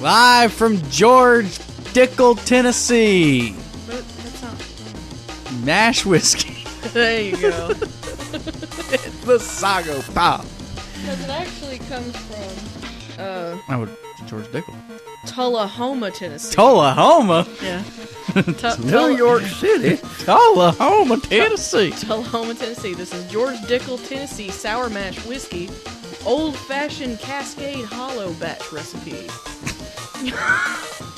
Live from George Dickel, Tennessee. But that's not... Mash whiskey. There you go. The SOGOpod. Because it actually comes from, George Dickel. Tullahoma, Tennessee. Tullahoma? Yeah. New York City. Tullahoma, Tennessee. Tullahoma, Tennessee. This is George Dickel, Tennessee Sour Mash Whiskey. Old-fashioned Cascade Hollow batch recipe.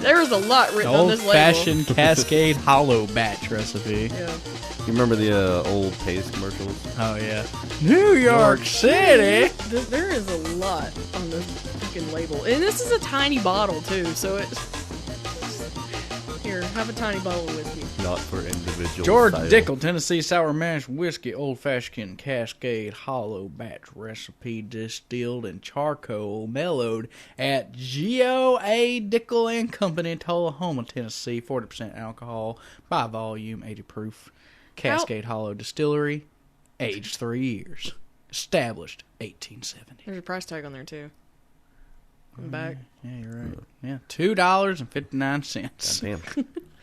There is a lot written on this label. Old-fashioned Cascade Hollow batch recipe. Yeah. You remember the old Pace commercials? Oh, yeah. New York City. There is a lot on this fucking label. And this is a tiny bottle, too, so it's... Here, have a tiny bottle of whiskey. Not for individual George sale. Dickel, Tennessee Sour Mash Whiskey, Old-Fashioned Cascade Hollow Batch Recipe, distilled and charcoal mellowed at G.O.A. Dickel and Company, Tullahoma, Tennessee. 40% alcohol, by volume, 80 proof. Cascade Hollow Distillery, aged 3 years. Established 1870. There's a price tag on there, too. In the back. Yeah, you're right. Yeah, $2.59. Damn.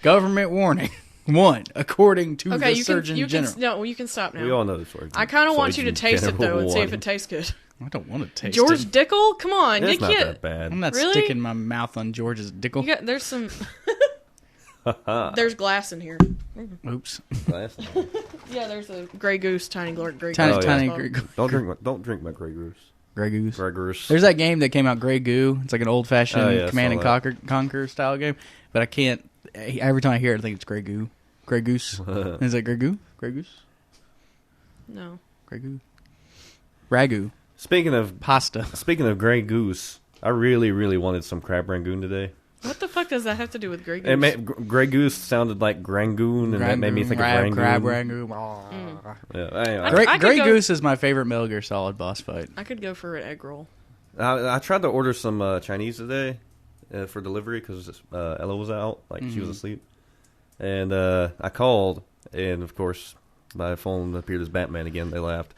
Government warning. 1, according to Okay, the Surgeon General. No, you can stop now. We all know this word. I kind of want you to taste it, though, and see if it tastes good. I don't want to taste George it. Dickel? Come on, It's get not kid. that bad. I'm not Really? sticking my mouth on George's Dickel. There's some... There's glass in here. Oops. Glass. Yeah, there's a Grey Goose, Grey Goose. Tiny Oh, yeah. Grey Don't drink my Grey Goose. Grey Goose. Grey Goose. There's that game that came out, Grey Goo. It's like an old-fashioned Oh, yeah, I Command and saw Conquer style game. But I can't... Every time I hear it, I think it's Grey Goo. Grey Goose. Is it Grey Goo? Grey Goose? No. Grey Goo. Ragu. Speaking of Pasta. Speaking of Grey Goose, I really, really wanted some crab rangoon today. What the fuck does that have to do with Grey Goose? Grey Goose sounded like Grangoon, and that made me think of Rangoon. Crab Rangoon. Yeah, anyway, Grey Goose is my favorite Metal Gear Solid boss fight. I could go for an egg roll. I tried to order some Chinese today for delivery because Ella was out, she was asleep, and I called, and of course my phone appeared as Batman again. They laughed,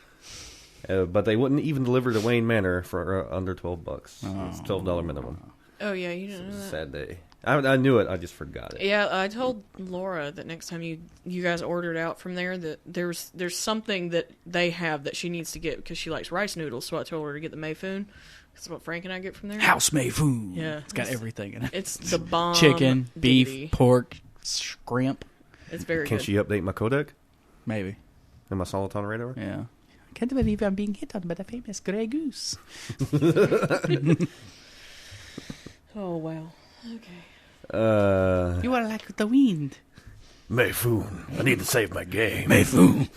but they wouldn't even deliver to Wayne Manor for under $12. It's $12 minimum. Oh yeah, you didn't know that. Sad day. I knew it. I just forgot it. Yeah, I told Laura that next time you guys ordered out from there that there's something that they have that she needs to get because she likes rice noodles. So I told her to get the Mayfoon. That's what Frank and I get from there. House made food. Yeah, It's got everything in it. It's the bomb. Chicken, beef, diggity. pork, shrimp. It's very Can good. she update my codec Maybe. and my Soliton radar? Yeah. I can't believe I'm being hit on by the famous Grey Goose. Oh wow. Okay. You are like the wind. Mayfoon, I need to save my game. Mayfoon.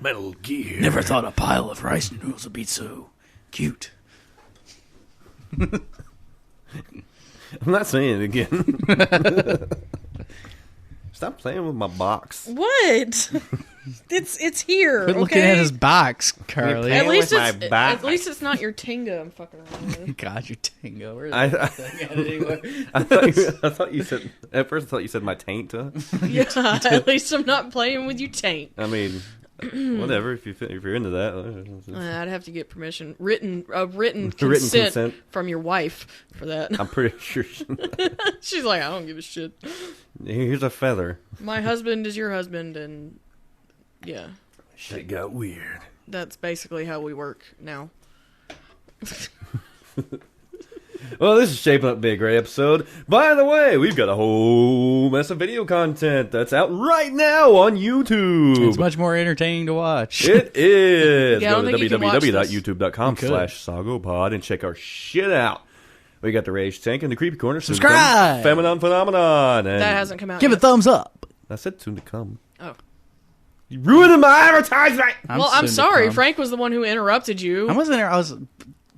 Metal Gear. Never thought a pile of rice noodles would be so cute. I'm not saying it again. Stop playing with my box. What? it's here. Quit looking okay? at his box, Carly. At least with my it's back. at least it's not your Tinga. I'm fucking around with. God, you tango. Where's I that? thought you said at first. I thought you said my taint. Yeah, at least I'm not playing with you, taint. I mean, whatever. If you're into that, I'd have to get permission, written consent from your wife for that. I'm pretty sure. She's like, I don't give a shit. Here's a feather. My husband is your husband, and yeah, Shit got weird. that's basically how we work now. Well, this is shaping up to be a great episode. By the way, we've got a whole mess of video content that's out right now on YouTube. It's much more entertaining to watch. It is. Yeah, I Go don't to think you can watch this. www.youtube.com/SOGOpod and check our shit out. We got the Rage Tank and the Creepy Corner. Soon to come. Subscribe! Feminine Phenomenon. And That hasn't come out Give yet. it a thumbs up. I said soon to come. Oh. You ruined my advertisement! I'm soon to sorry. come. Frank was the one who interrupted you. I wasn't there. I was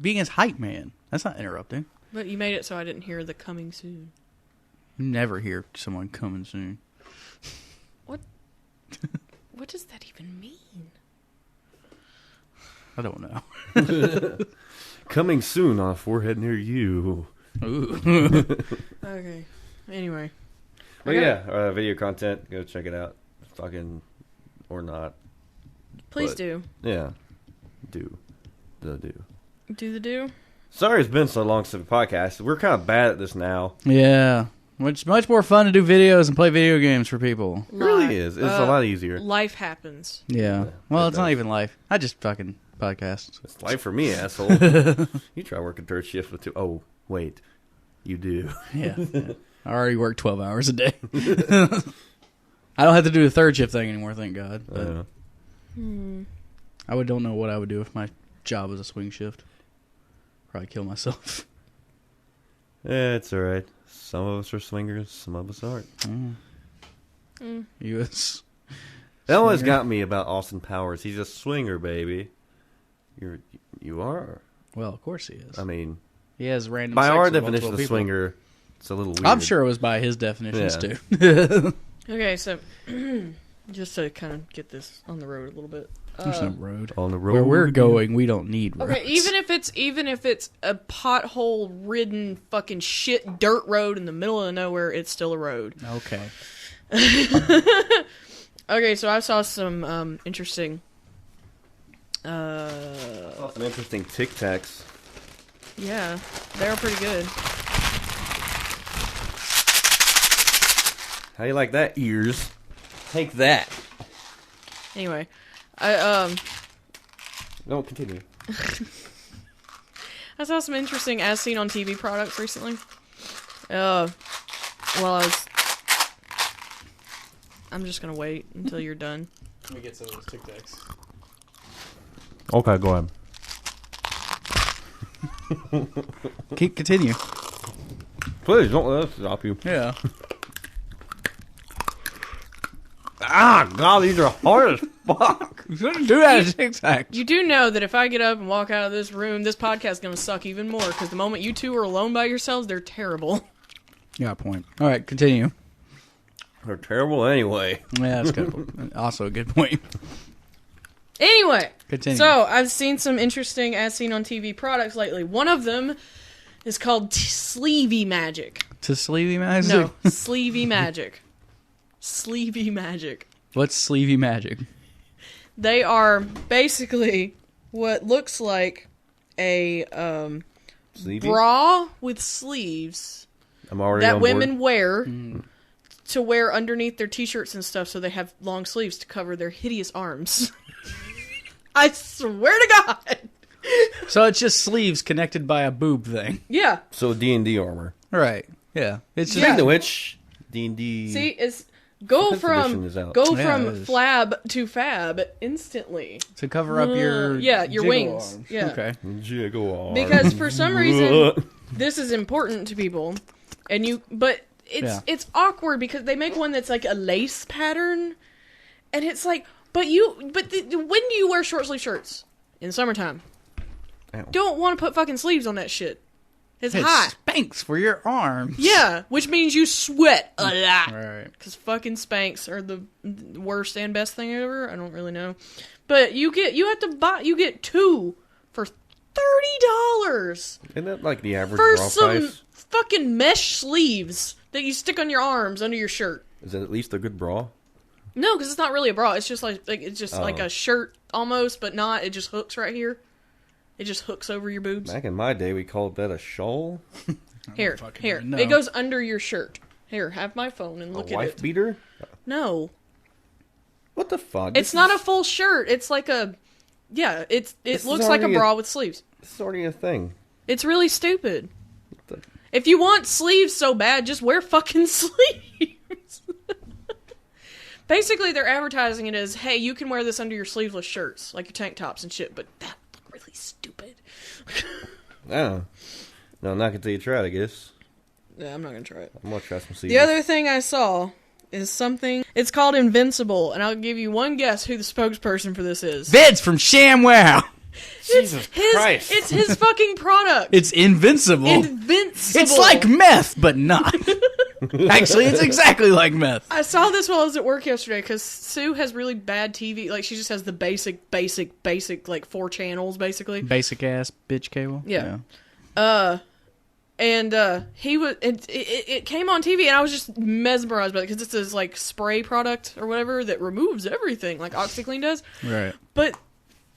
being his hype man. That's not interrupting. But you made it so I didn't hear the coming soon. You never hear someone coming soon. What does that even mean? I don't know. Coming soon on a forehead near you. Ooh. Okay. Anyway. But yeah, video content. Go check it out. Fucking or not. Please But- do. Yeah. Do. The do. Do the do. Sorry it's been so long since the podcast. We're kind of bad at this now. Yeah. It's much more fun to do videos and play video games for people. It really is. It's a lot easier. Life happens. Yeah. Well, it's not even life. I just fucking podcast. It's life for me, asshole. You try working third shift with two. Oh, wait. You do. Yeah. I already work 12 hours a day. I don't have to do the third shift thing anymore, thank God. But I don't know what I would do if my job was a swing shift. Probably kill myself. Yeah, it's alright. Some of us are swingers, some of us aren't. U.S. That always got me about Austin Powers. He's a swinger, baby. You are. Well, of course he is. I mean, he has random. By sex our with definition multiple of people. swinger, it's a little weird. I'm sure it was by his definitions too. Okay, so just to kind of get this on the road a little bit. There's no road. On the road. Where we're going, we don't need roads. Okay, even if it's a pothole-ridden fucking shit dirt road in the middle of nowhere, it's still a road. Okay. Okay, so I saw some interesting. Some interesting Tic Tacs. Yeah, they're pretty good. How you like that, ears? Take that. Anyway, No, continue. I saw some interesting as seen on TV products recently. I'm just gonna wait until you're done. Let me get some of those Tic Tacs. Okay, go ahead. Continue. Please, don't let us stop you. Yeah. God, these are hard as fuck. You shouldn't do that at Tic Tacs. You do know that if I get up and walk out of this room, this podcast is gonna suck even more because the moment you two are alone by yourselves, they're terrible. Yeah, point. All right, continue. They're terrible anyway. Yeah, that's good. Also a good point. Anyway, Continue. so I've seen some interesting as seen on TV products lately. One of them is called Sleevey Magic. To Sleevey Magic? No, Sleevey Magic. Sleevey Magic. What's Sleevey Magic? They are basically what looks like a Sleevey? bra with sleeves I'm already that on board. women wear to wear underneath their t-shirts and stuff so they have long sleeves to cover their hideous arms. I swear to God. So it's just sleeves connected by a boob thing. Yeah. So D&D armor. Right. Yeah. It's just Speaking of which, D&D... See, it's go Fifth edition is out. from Yeah, it is. flab to fab instantly. to cover up your your jiggle wings. arms. Yeah. Okay. Jiggle arm. Because for some reason this is important to people, but it's awkward because they make one that's like a lace pattern, and it's like, when do you wear short sleeve shirts in the summertime? Ow. Don't want to put fucking sleeves on that shit. It's It hot. spanks for your arms. Yeah, which means you sweat a lot. Right. Because fucking Spanx are the worst and best thing ever. I don't really know. But you get two for $30 Isn't that like the average for raw some price? fucking mesh sleeves that you stick on your arms under your shirt. Is it at least a good bra? No, because it's not really a bra. It's just like a shirt almost, but not. It just hooks right here. It just hooks over your boobs. Back in my day, we called that a shawl. Here. even know. It goes under your shirt. Here, have my phone and look A at wife it. beater? No. What the fuck? It's not a full shirt. It's like a... Yeah, it This is looks like a already bra with sleeves. This is already a thing. It's really stupid. the- If you want sleeves so bad, just wear fucking sleeves. Basically, they're advertising it as, hey, you can wear this under your sleeveless shirts, like your tank tops and shit, but that look really stupid. No, I'm not until you try it, I guess. Yeah, I'm not gonna try it. I'm gonna try some sleeves. The other thing I saw is something... It's called Invincible, and I'll give you one guess who the spokesperson for this is. Vince from ShamWOW. Jesus Christ. It's his fucking product. It's invincible. Invincible. It's like meth, but not. Actually, it's exactly like meth. I saw this while I was at work yesterday because Sue has really bad TV. Like, she just has the basic, like 4 channels, basically. Basic ass bitch cable. Yeah. And he was. It came on TV, and I was just mesmerized by it because it's this like spray product or whatever that removes everything, like OxyClean does. Right. But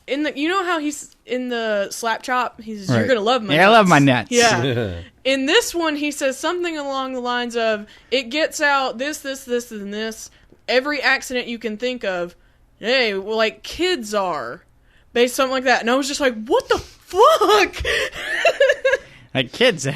in the, you know how he's in the slap chop? He says, "You're gonna love my nuts." I love my nuts. Yeah. In this one, he says something along the lines of, "It gets out this, and this. Every accident you can think of. Hey, well, like kids are." Based something like that. And I was just like, what the fuck? Like kids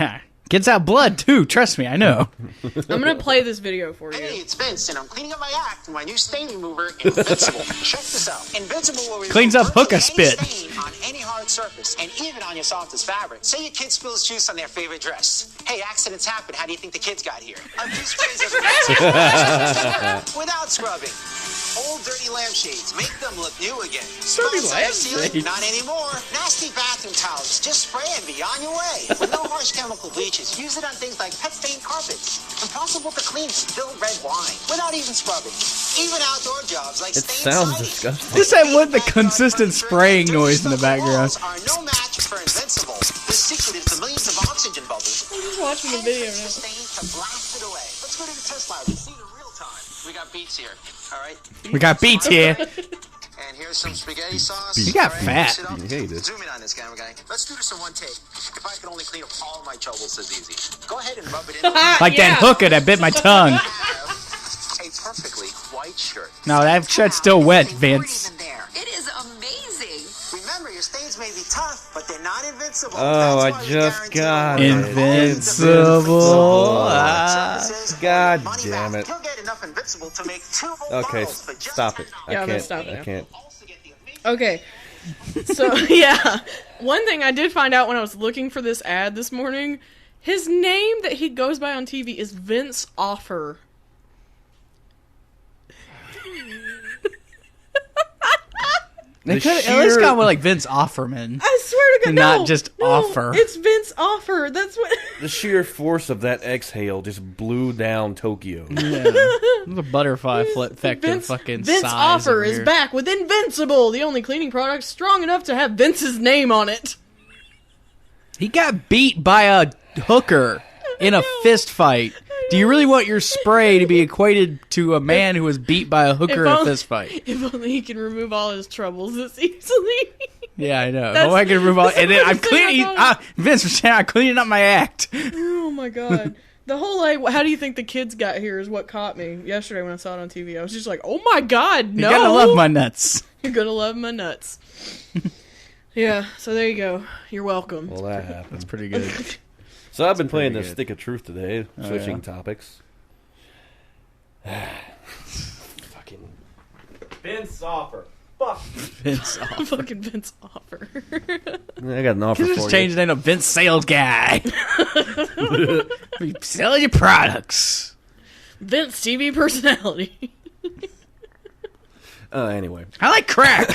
out blood too, trust me, I know. I'm gonna play this video for you. Hey, it's Vince, and I'm cleaning up my act with my new stain remover, Invincible. Check this out. Invincible will remove Cleans up hookah any spit. stain on any hard surface, and even on your softest fabric. Say your kid spills juice on their favorite dress. Hey, accidents happen. How do you think the kids got here? Juice sprays without scrubbing. Old dirty lampshades, make them look new again. Dirty Ceiling, not anymore. Nasty bathroom towels, just spray and be on your way. With no harsh chemical bleaches, use it on things like pet-stained carpets. Impossible to clean spilled red wine without even scrubbing. Even outdoor jobs like It stained sounds siding. disgusting. Just that one, the consistent spraying noise in the background. Are no match for Invincible. The secret is the millions of oxygen bubbles. I'm just watching the video now. Stain to blast it away. Let's go to the test lab and see it in real time. We got beets here. All right. We got beets here. And here's some spaghetti sauce. You got All right, fat. mix it up. Yeah, you did. Zoom in on this camera guy. Let's do this in one take. If I could only clean up all my troubles this easy. Go ahead and rub it in. Like that hooker that bit my tongue. A perfectly white shirt. No, that shirt's still wet, They weren't Vince. even there. It is amazing. Remember, your stains may be tough, but they're not invincible. Oh, That's I why we just guarantee got no it. Invincible. God Money damn back. it. You'll get enough Invincible to make 2 whole Okay, bottles for just stop it. I Yeah, I'm gonna can't. stop it I now. can't. Also get the amazing Okay. So, yeah. One thing I did find out when I was looking for this ad this morning, his name that he goes by on TV is Vince Offer. They could at least got one like Vince Offerman. I swear to God, Not no, just no, Offer. It's Vince Offer. That's what... The sheer force of that exhale just blew down Tokyo. Yeah. The butterfly effect of fucking Vince size Offer over is here. back with Invincible, the only cleaning product strong enough to have Vince's name on it. He got beat by a hooker in a fist fight. Do you really want your spray to be equated to a man who was beat by a hooker in a fist fight? If only he can remove all his troubles this easily. Yeah, I know. That's- I can remove all, that's and then the I'm thing I cleaning. thought. Vince was saying I'm cleaning up my act. Oh my god. The whole, like, how do you think the kids got here is what caught me yesterday when I saw it on TV. I was just like, oh my god, no. You gotta love my nuts. You're gonna love my nuts. Yeah, so there you go. You're welcome. Well, that happened. That's pretty good. So I've been playing the pretty good. Stick of Truth today, switching yeah? topics. Fucking Vince Offer. Fuck. Vince Offer. Fucking Vince Offer. I got an offer for Just you. change the name to Vince Sales Guy. We sell your products. Vince TV personality. Anyway, I like crack.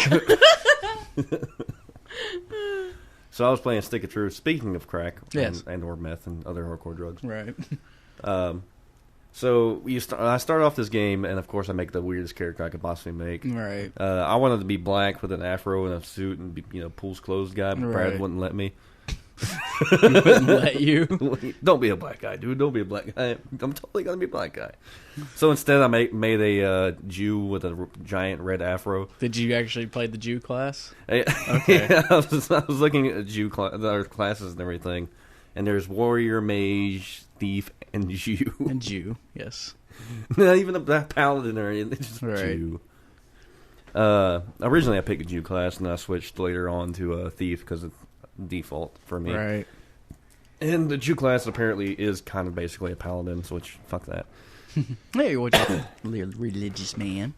so I was playing Stick of Truth. Speaking of crack, Yes. and or meth and other hardcore drugs. Right. So I start off this game, and of course I make the weirdest character I could possibly make. Right. I wanted to be black with an afro and a suit and be, pools closed guy, but Brad Right. wouldn't let me. Wouldn't let you. Don't be a black guy, dude. Don't be a black guy. I'm totally gonna be a black guy. So instead, I made a Jew with a giant red afro. Did you actually play the Jew class? Okay. I was looking at Jew their classes and everything, and there's warrior, mage, thief, and Jew. And Jew, yes. Not even a paladin or anything. It's just Right. Jew. Originally, I picked a Jew class, and I switched later on to a thief because it's default for me. Right. And the Jew class apparently is kind of basically a paladin, so which fuck that. Hey, what you religious man?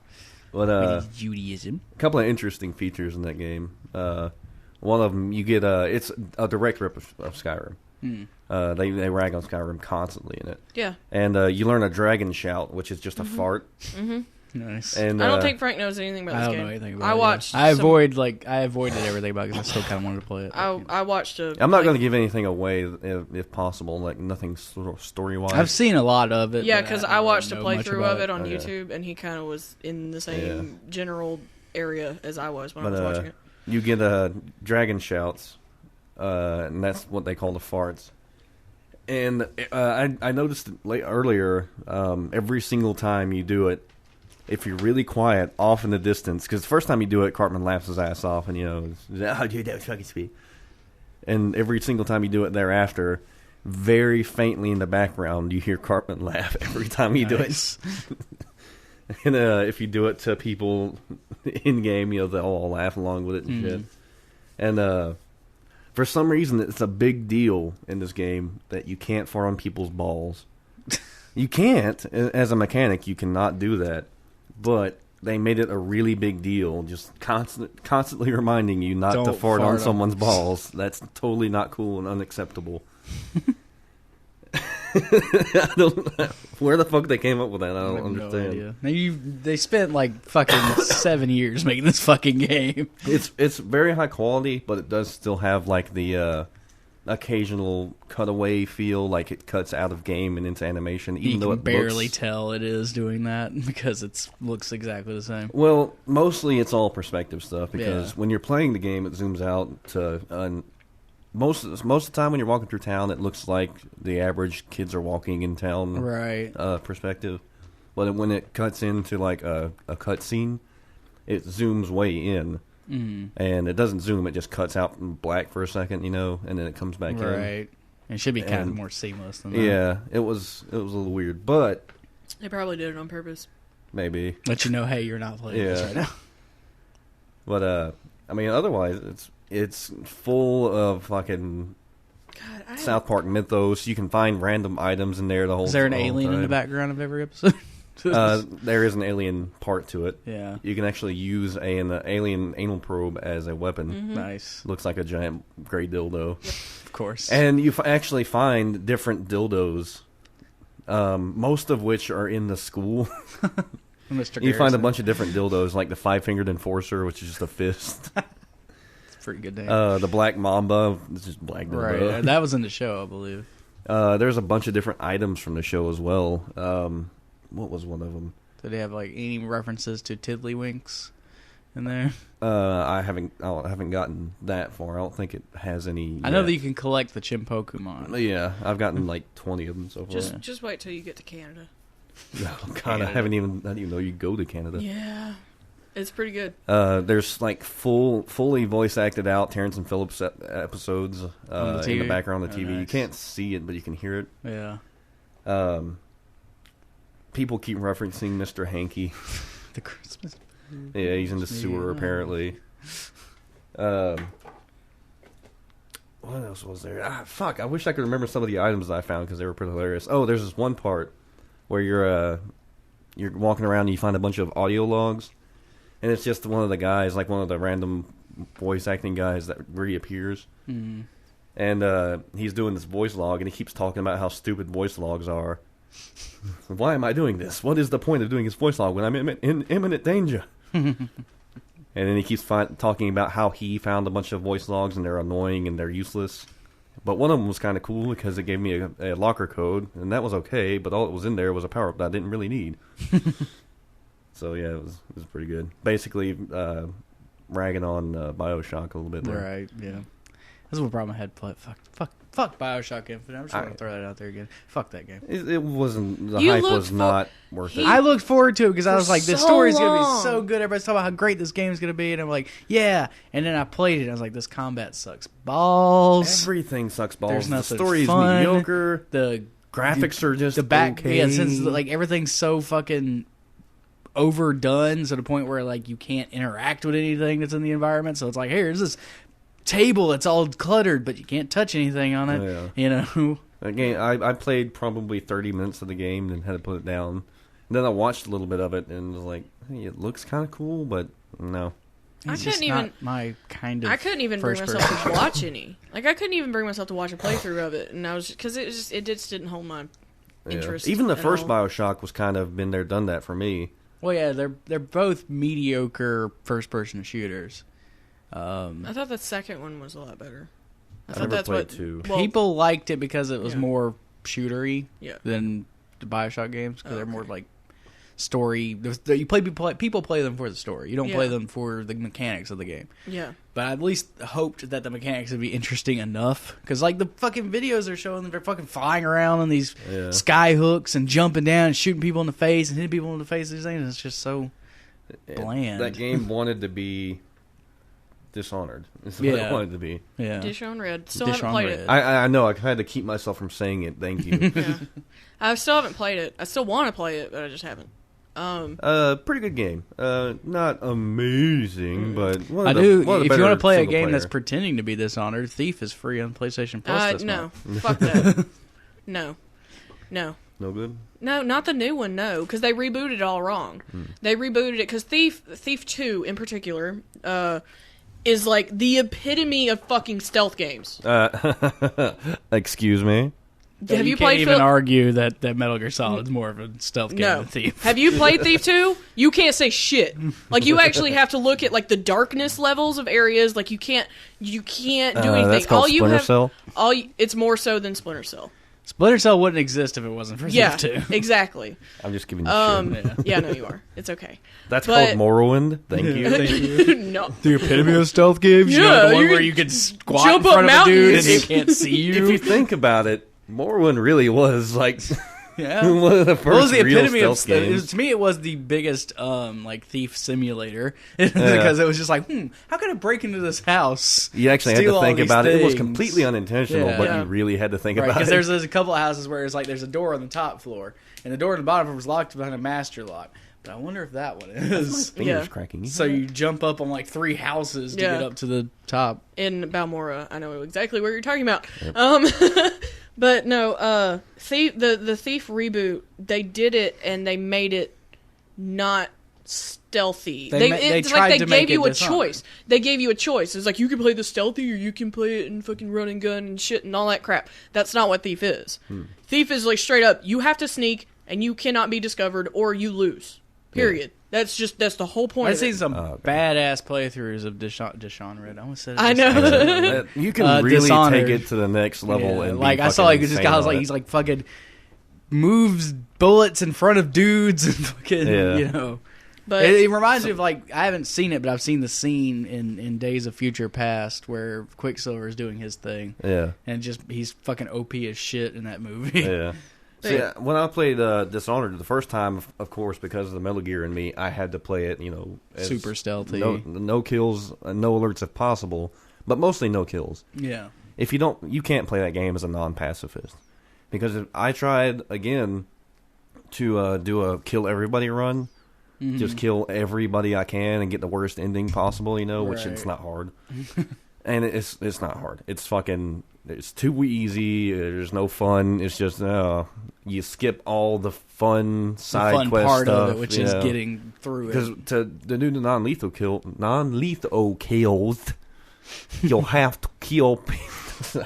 But Judaism. a couple of interesting features in that game. One of them, you get it's a direct rip of Skyrim. They rag on Skyrim constantly in it. Yeah. And you learn a dragon shout, which is just a fart. Mm-hmm. Nice. And I don't think Frank knows anything about I this don't game. know anything about it. I watched. I some- avoided everything about it because I still kind of wanted to play it. I watched a. I'm not like- going to give anything away if possible, like nothing story wise. I've seen a lot of it. Yeah, but because I I don't watched a know much playthrough about of it on Okay. YouTube, and he kind of was in the same general area as I was when I But was watching it. you get dragon shouts, and that's what they call the farts. And I noticed earlier, every single time you do it, if you're really quiet, off in the distance, because the first time you do it, Cartman laughs his ass off, and oh, dude, that was fucking sweet. And every single time you do it thereafter, very faintly in the background, you hear Cartman laugh every time you do it. And if you do it to people in game, they'll all laugh along with it and shit. And for some reason, it's a big deal in this game that you can't fart on people's balls. You can't. As a mechanic, you cannot do that. But they made it a really big deal, just constantly reminding you not to fart on someone's balls. That's totally not cool and unacceptable. Where the fuck they came up with that, I don't understand. No idea. They spent like fucking 7 years making this fucking game. It's very high quality, but it does still have like the occasional cutaway feel, like it cuts out of game and into animation. Even though it barely tell it is doing that because it looks exactly the same. Well, mostly it's all perspective stuff because when you're playing the game, it zooms out to most of the time when you're walking through town, it looks like the average kids are walking in town perspective. But when it cuts into like a cutscene, it zooms way in. And it doesn't zoom; it just cuts out in black for a second, and then it comes back in. Right. It should be kind of more seamless than that. Yeah, it was a little weird, but they probably did it on purpose. Maybe. Let you know, hey, you're not playing this right now. But I mean, otherwise, it's full of fucking South Park mythos. You can find random items in there. Is there an alien in the background of every episode? There is an alien part to it. Yeah. You can actually use an alien anal probe as a weapon. Nice. Looks like a giant gray dildo. Of course. And you actually find different dildos, most of which are in the school. Mr. You find a bunch of different dildos, like the five-fingered enforcer, which is just a fist. It's a pretty good name. The black mamba, it's just black dildo. Right. That was in the show, I believe. There's a bunch of different items from the show as well. What was one of them? Did they have like any references to Tiddlywinks in there? I haven't gotten that far. I don't think it has any. I know that you can collect the Chimpokumon. Yeah, I've gotten like 20 of them so far. Just wait till you get to Canada. No, God, I didn't even know you go to Canada. Yeah, it's pretty good. There's like fully voice acted out Terrence and Phillips episodes in the background of the TV. Nice. You can't see it, but you can hear it. Yeah. People keep referencing Mr. Hanky. The Christmas. Yeah, he's in the sewer apparently. What else was there? Fuck! I wish I could remember some of the items I found because they were pretty hilarious. Oh, there's this one part where you're walking around and you find a bunch of audio logs, and it's just one of the guys, like one of the random voice acting guys that reappears, and he's doing this voice log, and he keeps talking about how stupid voice logs are. Why am I doing this? What is the point of doing his voice log when I'm in imminent danger? And then he keeps talking about how he found a bunch of voice logs and they're annoying and they're useless. But one of them was kind of cool because it gave me a locker code, and that was okay, but all that was in there was a power-up that I didn't really need. So yeah, it was pretty good. Basically, ragging on BioShock a little bit there. Right, yeah. That's one problem I had. Fuck BioShock Infinite. I'm just going to throw that out there again. Fuck that game. It wasn't. The hype was not worth it. I looked forward to it because I was like, this story's going to be so good. Everybody's talking about how great this game's going to be. And I'm like, yeah. And then I played it and I was like, this combat sucks balls. Everything sucks balls. There's nothing the story's fun. mediocre. The graphics are just okay. Yeah, since like everything's so fucking overdone to the point where like you can't interact with anything that's in the environment. So it's like, here's this table that's all cluttered, but you can't touch anything on it. Yeah. You know. Again, I played probably 30 minutes of the game and had to put it down. And then I watched a little bit of it and was like, hey, it looks kind of cool, but no. I couldn't even bring myself to watch any. Like I couldn't even bring myself to watch a playthrough of it, and I was because it just didn't hold my interest. Even the first BioShock was kind of been there, done that for me. Well, yeah, they're both mediocre first-person shooters. I thought the second one was a lot better. I thought that's what two. Well, people liked it because it was more shootery than the BioShock games because they're more like story. People play them for the story. You don't play them for the mechanics of the game. Yeah. But I at least hoped that the mechanics would be interesting enough. Because, like, the fucking videos they're showing them, they're fucking flying around on these sky hooks and jumping down and shooting people in the face and hitting people in the face. These things, it's just so bland. That game wanted to be Dishonored. It's what it wanted to be. Yeah. Dishonored. Still haven't played it. I know. I had to keep myself from saying it. Thank you. I still haven't played it. I still want to play it, but I just haven't. Pretty good game. Not amazing, but If you want to play a game that's pretending to be Dishonored, Thief is free on PlayStation Plus this month. Fuck that. No. No good? No, not the new one, no, because they rebooted it all wrong. They rebooted it, because Thief 2, in particular, is like the epitome of fucking stealth games. Excuse me? Have you can't played even argue that Metal Gear Solid is more of a stealth game than Thief. Have you played Thief 2? You can't say shit. Like, you actually have to look at, like, the darkness levels of areas. Like, you can't do anything. That's called Splinter Cell? It's more so than Splinter Cell. Splinter Cell wouldn't exist if it wasn't for Thief 2. Exactly. I'm just giving you shit. Yeah, no, you are. It's okay. That's called Morrowind. Thank you. No. The epitome of stealth games? Yeah, the one where you can squat jump in front up of a dude and mountains. he can't see you? If you think about it, Morrowind really was like one of the first What was the real epitome of stealth games. to me, it was the biggest thief simulator because it was just like, how can I break into this house? You actually had to think about it. It was completely unintentional, Yeah. but you really had to think about it. Because there's a couple of houses where it's like there's a door on the top floor and the door on the bottom floor was locked behind a master lock. But I wonder if that one is. Fingers cracking. So you jump up on like 3 houses to get up to the top. In Balmora, I know exactly what you're talking about. Yep. But no, the Thief reboot, they did it and they made it not stealthy. They it's tried like to they make gave you it a choice. They gave you a choice. It's like you can play the stealthy or you can play it and fucking run and gun and shit and all that crap. That's not what Thief is. Thief is like straight up, you have to sneak and you cannot be discovered or you lose. Period. Yeah. That's the whole point. I've seen some badass playthroughs of Dishonored. I almost said it. I know. You can really Dishonored. take it to the next level. And like I saw like this guy was like he's like fucking moves bullets in front of dudes and fucking you know. But it reminds me of like I haven't seen it, but I've seen the scene in Days of Future Past where Quicksilver is doing his thing. Yeah, and just he's fucking OP as shit in that movie. Yeah. See, when I played Dishonored the first time, of course, because of the Metal Gear in me, I had to play it, super stealthy, no kills, no alerts if possible, but mostly no kills. Yeah. If you can't play that game as a non-pacifist, because if I tried again to do a kill everybody run, just kill everybody I can and get the worst ending possible, which it's not hard, and it's not hard. It's too easy. There's no fun. It's just you skip all the fun side quest part stuff, of it, which is getting through it. Because to do the non-lethal kills, you'll have to kill people.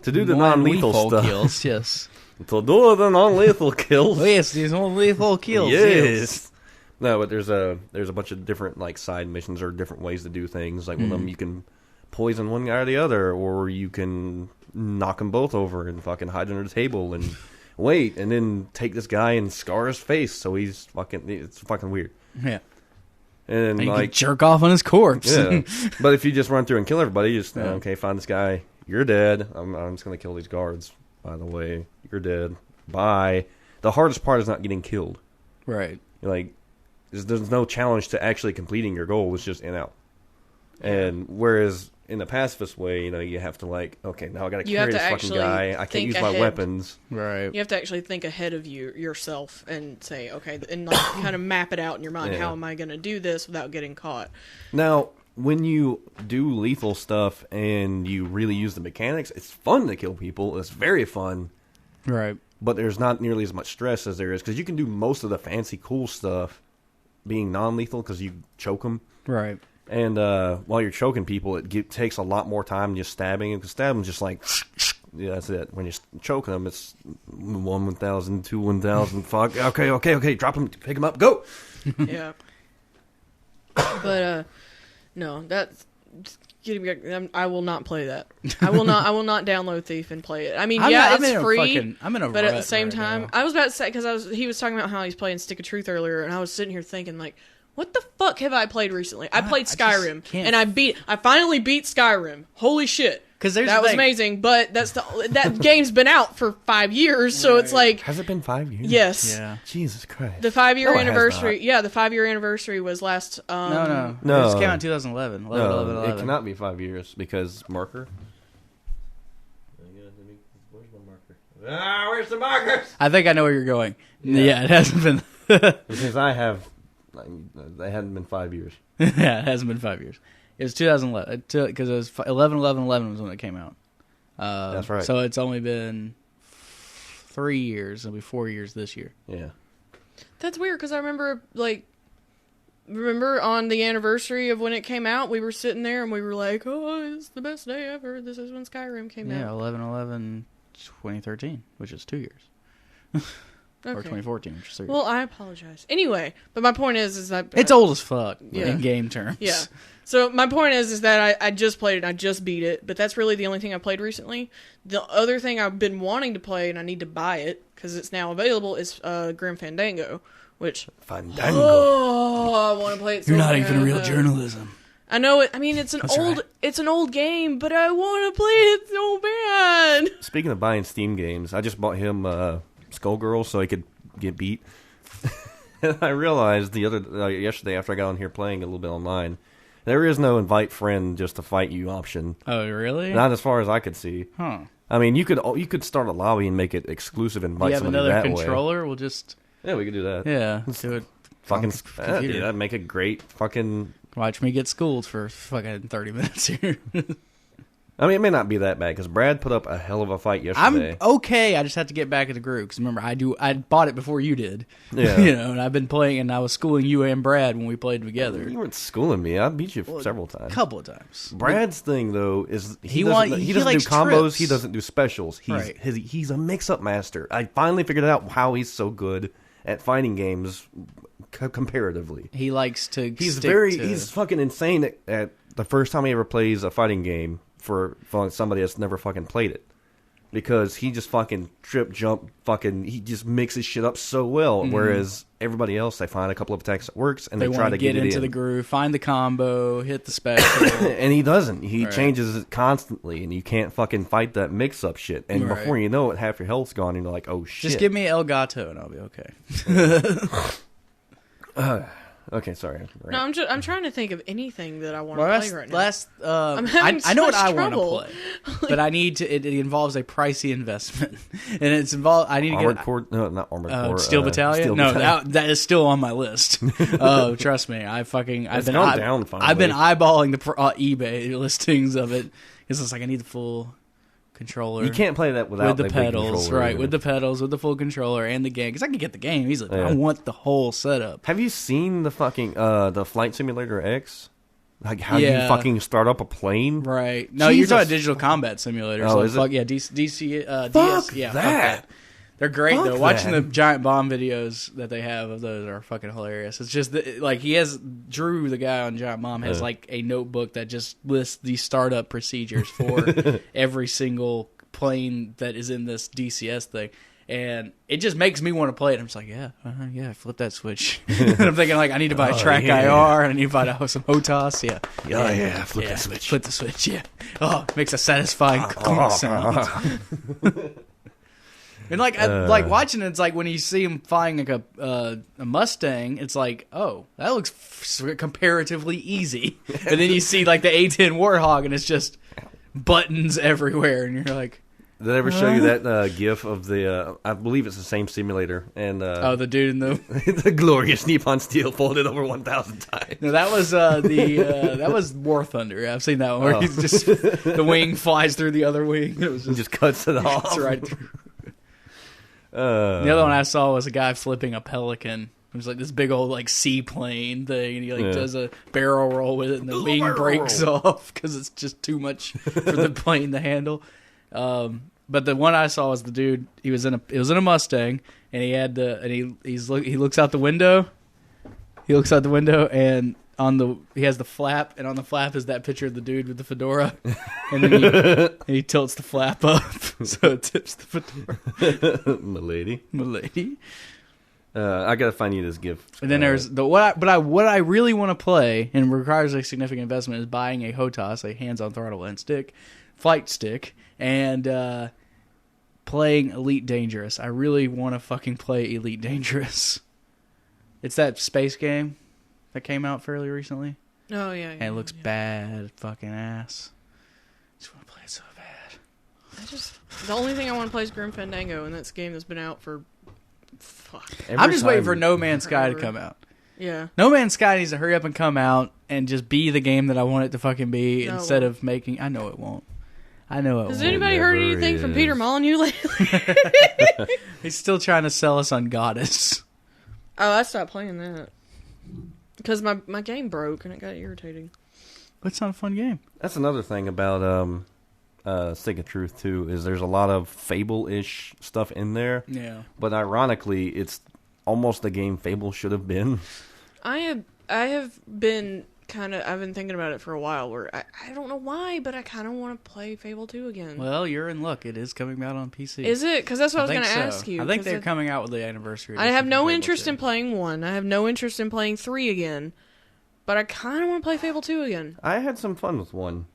To do the non-lethal stuff, kills, yes. To do the non-lethal kills, yes, these non-lethal kills, yes. No, but there's a bunch of different like side missions or different ways to do things. Like one of them you can poison one guy or the other, or you can knock them both over and fucking hide under the table and wait, and then take this guy and scar his face so it's fucking weird. Yeah. And you like can jerk off on his corpse. Yeah. But if you just run through and kill everybody, you just okay, find this guy, you're dead. I'm just gonna kill these guards. By the way, you're dead. Bye. The hardest part is not getting killed. Right. Like there's no challenge to actually completing your goal. It's just in out. And whereas in the pacifist way, you have to like, okay, now I got to carry this fucking guy. I can't use my weapons. Right. You have to actually think ahead of yourself and say, okay, and like kind of map it out in your mind. How am I going to do this without getting caught? Now, when you do lethal stuff and you really use the mechanics, it's fun to kill people. It's very fun. Right. But there's not nearly as much stress as there is because you can do most of the fancy, cool stuff being non-lethal because you choke them. Right. And while you're choking people, it takes a lot more time than just stabbing. Because stabbing's just like, yeah, that's it. When you're choking them, it's 1,000, 2, 1,000. Fuck. Okay. Drop them, pick them up, go. Yeah. But no, I will not play that. I will not download Thief and play it. I mean, it's free. I'm in a but at the rut same right time, now. I was about to say, because he was talking about how he's playing Stick of Truth earlier, and I was sitting here thinking, like, what the fuck have I played recently? I played Skyrim, and I finally beat Skyrim. Holy shit. That was amazing, but that game's been out for 5 years, so it's like... Has it been 5 years? Yes. Yeah. Jesus Christ. The 5-year anniversary... Yeah, the 5-year anniversary was last... No. It just came out in 2011. 11. It cannot be 5 years, because marker... Where's my marker? Where's the markers? I think I know where you're going. Yeah, it hasn't been... Because they hadn't been 5 years. Yeah, it hasn't been 5 years. It was 2011, because it was 11/11/11 was when it came out. That's right. So it's only been 3 years. It'll be 4 years this year. Yeah. That's weird, because I remember on the anniversary of when it came out, we were sitting there and we were like, oh, it's the best day ever. This is when Skyrim came out. Yeah, 11/11/2013, which is 2 years. Or 2014, which is 3 years. Well, I apologize. Anyway, but my point is that... It's old as fuck in game terms. Yeah. So my point is that I just played it, I just beat it, but that's really the only thing I played recently. The other thing I've been wanting to play, and I need to buy it, because it's now available, is Grim Fandango, which... Fandango. Oh, I want to play it so You're not bad. even real journalism. I know it. I mean, it's an old game, but I want to play it so bad. Speaking of buying Steam games, I just bought him Skullgirls so he could get beat. And I realized yesterday after I got on here playing a little bit online, there is no invite friend just to fight you option. Oh, really? Not as far as I could see. Huh. I mean, you could start a lobby and make it exclusive and invite somebody that way. You have another controller? We'll just... Yeah, we could do that. Yeah, do it. Fucking... Dude, that'd make a great fucking... Watch me get schooled for fucking 30 minutes here. I mean, it may not be that bad, because Brad put up a hell of a fight yesterday. I'm okay. I just have to get back in the groove. Because remember, I bought it before you did. Yeah. And I've been playing, and I was schooling you and Brad when we played together. You weren't schooling me. I beat you several times. A couple of times. Brad's thing, though, is he likes doesn't do combos. trips. He doesn't do specials. He's a mix-up master. I finally figured out how he's so good at fighting games comparatively. He likes to He's fucking insane at the first time he ever plays a fighting game for somebody that's never fucking played it. Because he just fucking he just mixes shit up so well. Mm-hmm. Whereas everybody else, they find a couple of attacks that works and they try to get into the groove, find the combo, hit the special. And he doesn't. He changes it constantly, and you can't fucking fight that mix-up shit. And before you know it, half your health's gone, and you're like, oh shit. Just give me El Gato, and I'll be okay. Okay, sorry. Right. No, I'm trying to think of anything that I want to play right now. I'm having I know what I want to play, but I need to. It involves a pricey investment, and it's involved. I need to get Armored Core. No, not Armored Core. Steel Battalion. Steel Battalion. That is still on my list. Oh, trust me, I've been down. Finally. I've been eyeballing the eBay listings of it because it's like I need the full controller. You can't play that without the pedals, right? With the pedals, with the full controller and the game, because I can get the game easily. Yeah. I want the whole setup. Have you seen the fucking the Flight Simulator X? Like how you fucking start up a plane? Right. No, you're talking Digital Combat Simulator. Oh, is it? Yeah, DC. Fuck DS. Yeah, that. They're great though. Watching the giant bomb videos that they have of those are fucking hilarious. It's just like Drew, the guy on Giant Bomb, has like a notebook that just lists the startup procedures for every single plane that is in this DCS thing. And it just makes me want to play it. I'm just like, yeah, flip that switch. And I'm thinking like, I need to buy a Track IR and I need to buy some HOTAS. Yeah, flip that switch. Flip the switch. Yeah. Oh, it makes a satisfying sound. And like watching it, it's like when you see him flying like a Mustang, it's like, oh, that looks comparatively easy. And then you see like the A-10 Warthog, and it's just buttons everywhere, and you're like, did I ever show you that GIF of the? I believe it's the same simulator, and the dude in the the glorious Nippon Steel folded over 1,000 times. No, that was that was War Thunder. I've seen that one where he's just the wing flies through the other wing. It was just cuts it off. It's right through. The other one I saw was a guy flipping a Pelican. It was like this big old like seaplane thing, and he does a barrel roll with it, and the wing breaks off because it's just too much for the plane to handle. But the one I saw was the dude. It was in a Mustang, and he had he looks out the window. He looks out the window, and he has the flap, and on the flap is that picture of the dude with the fedora, and then he tilts the flap up so it tips the fedora. Milady. I gotta find you this gift. And then there's what I really want to play and requires a significant investment is buying a HOTAS, a hands-on throttle and stick, flight stick, and playing Elite Dangerous. I really want to fucking play Elite Dangerous. It's that space game that came out fairly recently. Oh yeah. And it looks bad, fucking ass. I just want to play it so bad. The only thing I want to play is Grim Fandango, and that's a game that's been out for. Fuck. I'm just waiting for No Man's Sky to come out. Yeah. No Man's Sky needs to hurry up and come out and just be the game that I want it to fucking be instead of making... I know it won't. Has anybody heard anything from Peter Molyneux lately? He's still trying to sell us on Goddess. Oh, I stopped playing that. Because my game broke and it got irritating. But it's not a fun game. That's another thing about... Stick of Truth too is there's a lot of Fable-ish stuff in there. Yeah. But ironically, it's almost the game Fable should have been. I have been I've been thinking about it for a while where I don't know why, but I kind of want to play Fable 2 again. Well, you're in luck. It is coming out on PC. Is it? Because that's what I was going to ask you. I think they're coming out with the anniversary. I have no interest in playing 1. I have no interest in playing 3 again. But I kind of want to play Fable 2 again. I had some fun with 1.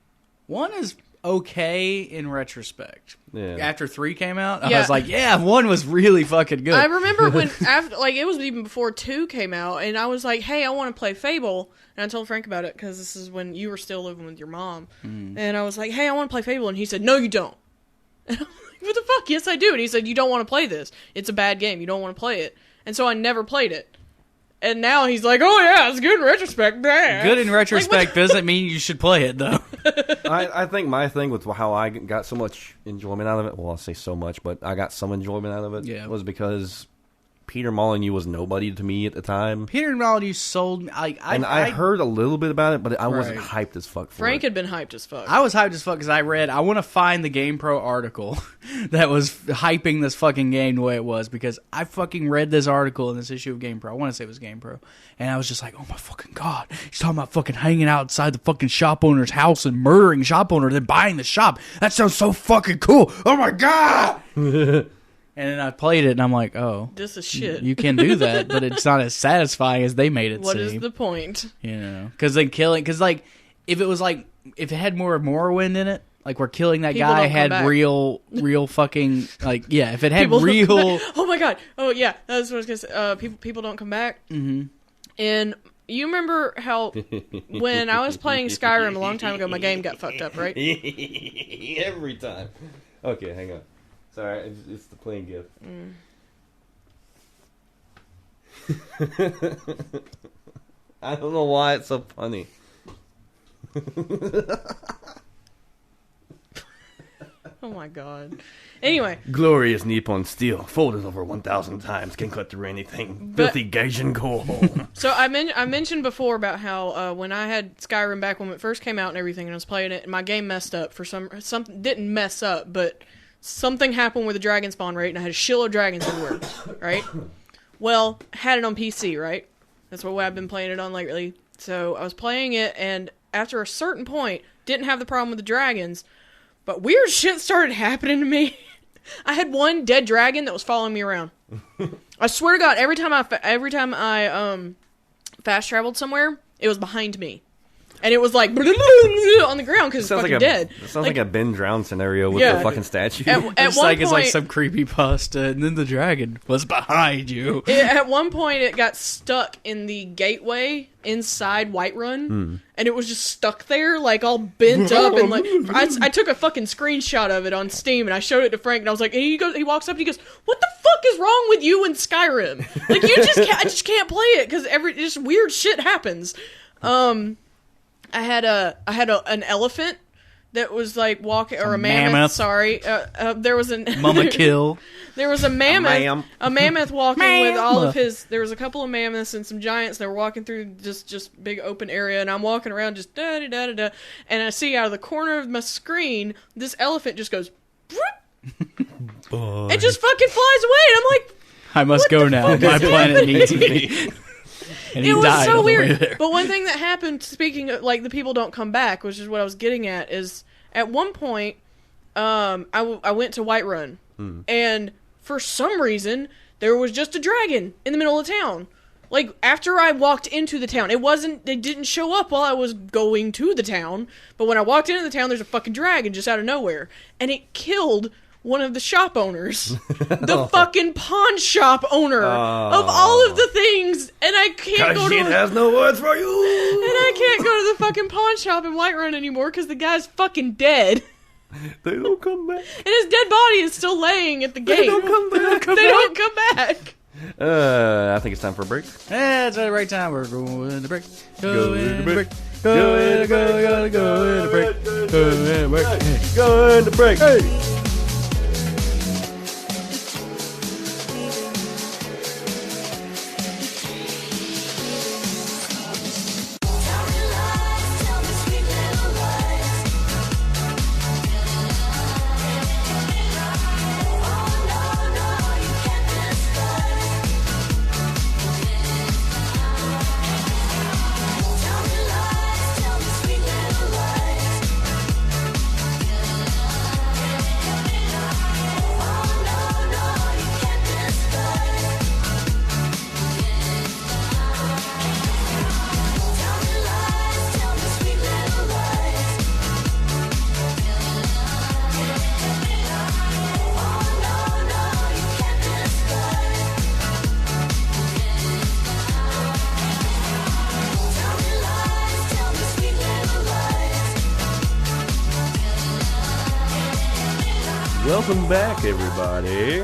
1 is okay in retrospect. Yeah. After 3 came out, I was like, yeah, 1 was really fucking good. I remember when, it was even before 2 came out, and I was like, hey, I want to play Fable. And I told Frank about it, because this is when you were still living with your mom. And I was like, hey, I want to play Fable. And he said, no, you don't. And I'm like, what the fuck? Yes, I do. And he said, you don't want to play this. It's a bad game. You don't want to play it. And so I never played it. And now he's like, oh yeah, it's good in retrospect. Blah. Good in retrospect doesn't mean you should play it, though. I think my thing with how I got so much enjoyment out of it, well, I'll say so much, but I got some enjoyment out of it, was because Peter Molyneux was nobody to me at the time. Peter Molyneux sold me. I heard a little bit about it, but I wasn't hyped as fuck for Frank it. had been hyped as fuck. I was hyped as fuck because I want to find the GamePro article that was hyping this fucking game the way it was, because I fucking read this article in this issue of GamePro. I want to say it was GamePro. And I was just like, oh my fucking God. He's talking about fucking hanging outside the fucking shop owner's house and murdering the shop owner, then buying the shop. That sounds so fucking cool. Oh my God. And then I played it, and I'm like, oh. This is shit. You can do that, but it's not as satisfying as they made it seem. What is the point? You know? Because then if it had more Morrowind in it, like we're killing that People guy don't come had back. real fucking, like, yeah, if it had People don't come real... back. Oh my God. Oh yeah, that's what I was going to say. People don't come back. Mm-hmm. And you remember how when I was playing Skyrim a long time ago, my game got fucked up, right? Every time. Okay, hang on. Sorry, it's the playing gift. I don't know why it's so funny. Oh my God. Anyway. Glorious Nippon steel, folded over 1,000 times, can cut through anything. Filthy Gaijin coal. So I mentioned before about how when I had Skyrim back when it first came out and everything, and I was playing it, and my game messed up for something didn't mess up, but something happened with the dragon spawn rate, and I had a shitload of dragons everywhere, right? Well, I had it on PC, right? That's what I've been playing it on lately. So I was playing it, and after a certain point, didn't have the problem with the dragons, but weird shit started happening to me. I had one dead dragon that was following me around. I swear to God, every time I fast traveled somewhere, it was behind me. And it was like on the ground because it's fucking dead. It sounds like a Ben Drown scenario with the fucking statue. At one point, it's like some creepypasta, and then the dragon was behind you. At one point, it got stuck in the gateway inside Whiterun, and it was just stuck there, like all bent up. And like, I took a fucking screenshot of it on Steam, and I showed it to Frank, and I was like, and he walks up, and he goes, "What the fuck is wrong with you in Skyrim? Like, I just can't play it because just weird shit happens." I had an elephant that was like walking, or a mammoth. Sorry, there was an Mama kill. There was a mammoth walking with all of his. There was a couple of mammoths and some giants that were walking through just big open area, and I'm walking around just da da da da, and I see out of the corner of my screen this elephant just goes, it just fucking flies away, and I'm like, I must go now. My planet needs me. And he it was died so on the way weird. there. But one thing that happened, speaking of, like, the people don't come back, which is what I was getting at, is at one point, I went to Whiterun, and for some reason, there was just a dragon in the middle of town. Like, after I walked into the town, it didn't show up while I was going to the town, but when I walked into the town, there's a fucking dragon just out of nowhere, and it killed one of the shop owners. The fucking pawn shop owner of all of the things, and I can't go to... It has no words for you! And I can't go to the fucking pawn shop in Whiterun anymore, because the guy's fucking dead. They don't come back. And his dead body is still laying at the gate. They don't come back. They don't come back. I think it's time for a break. Yeah, it's the right time. We're going to break. Go in the break. Go in the break. Go in the break. Go in the break. Go in the break. Hey. Welcome back, everybody.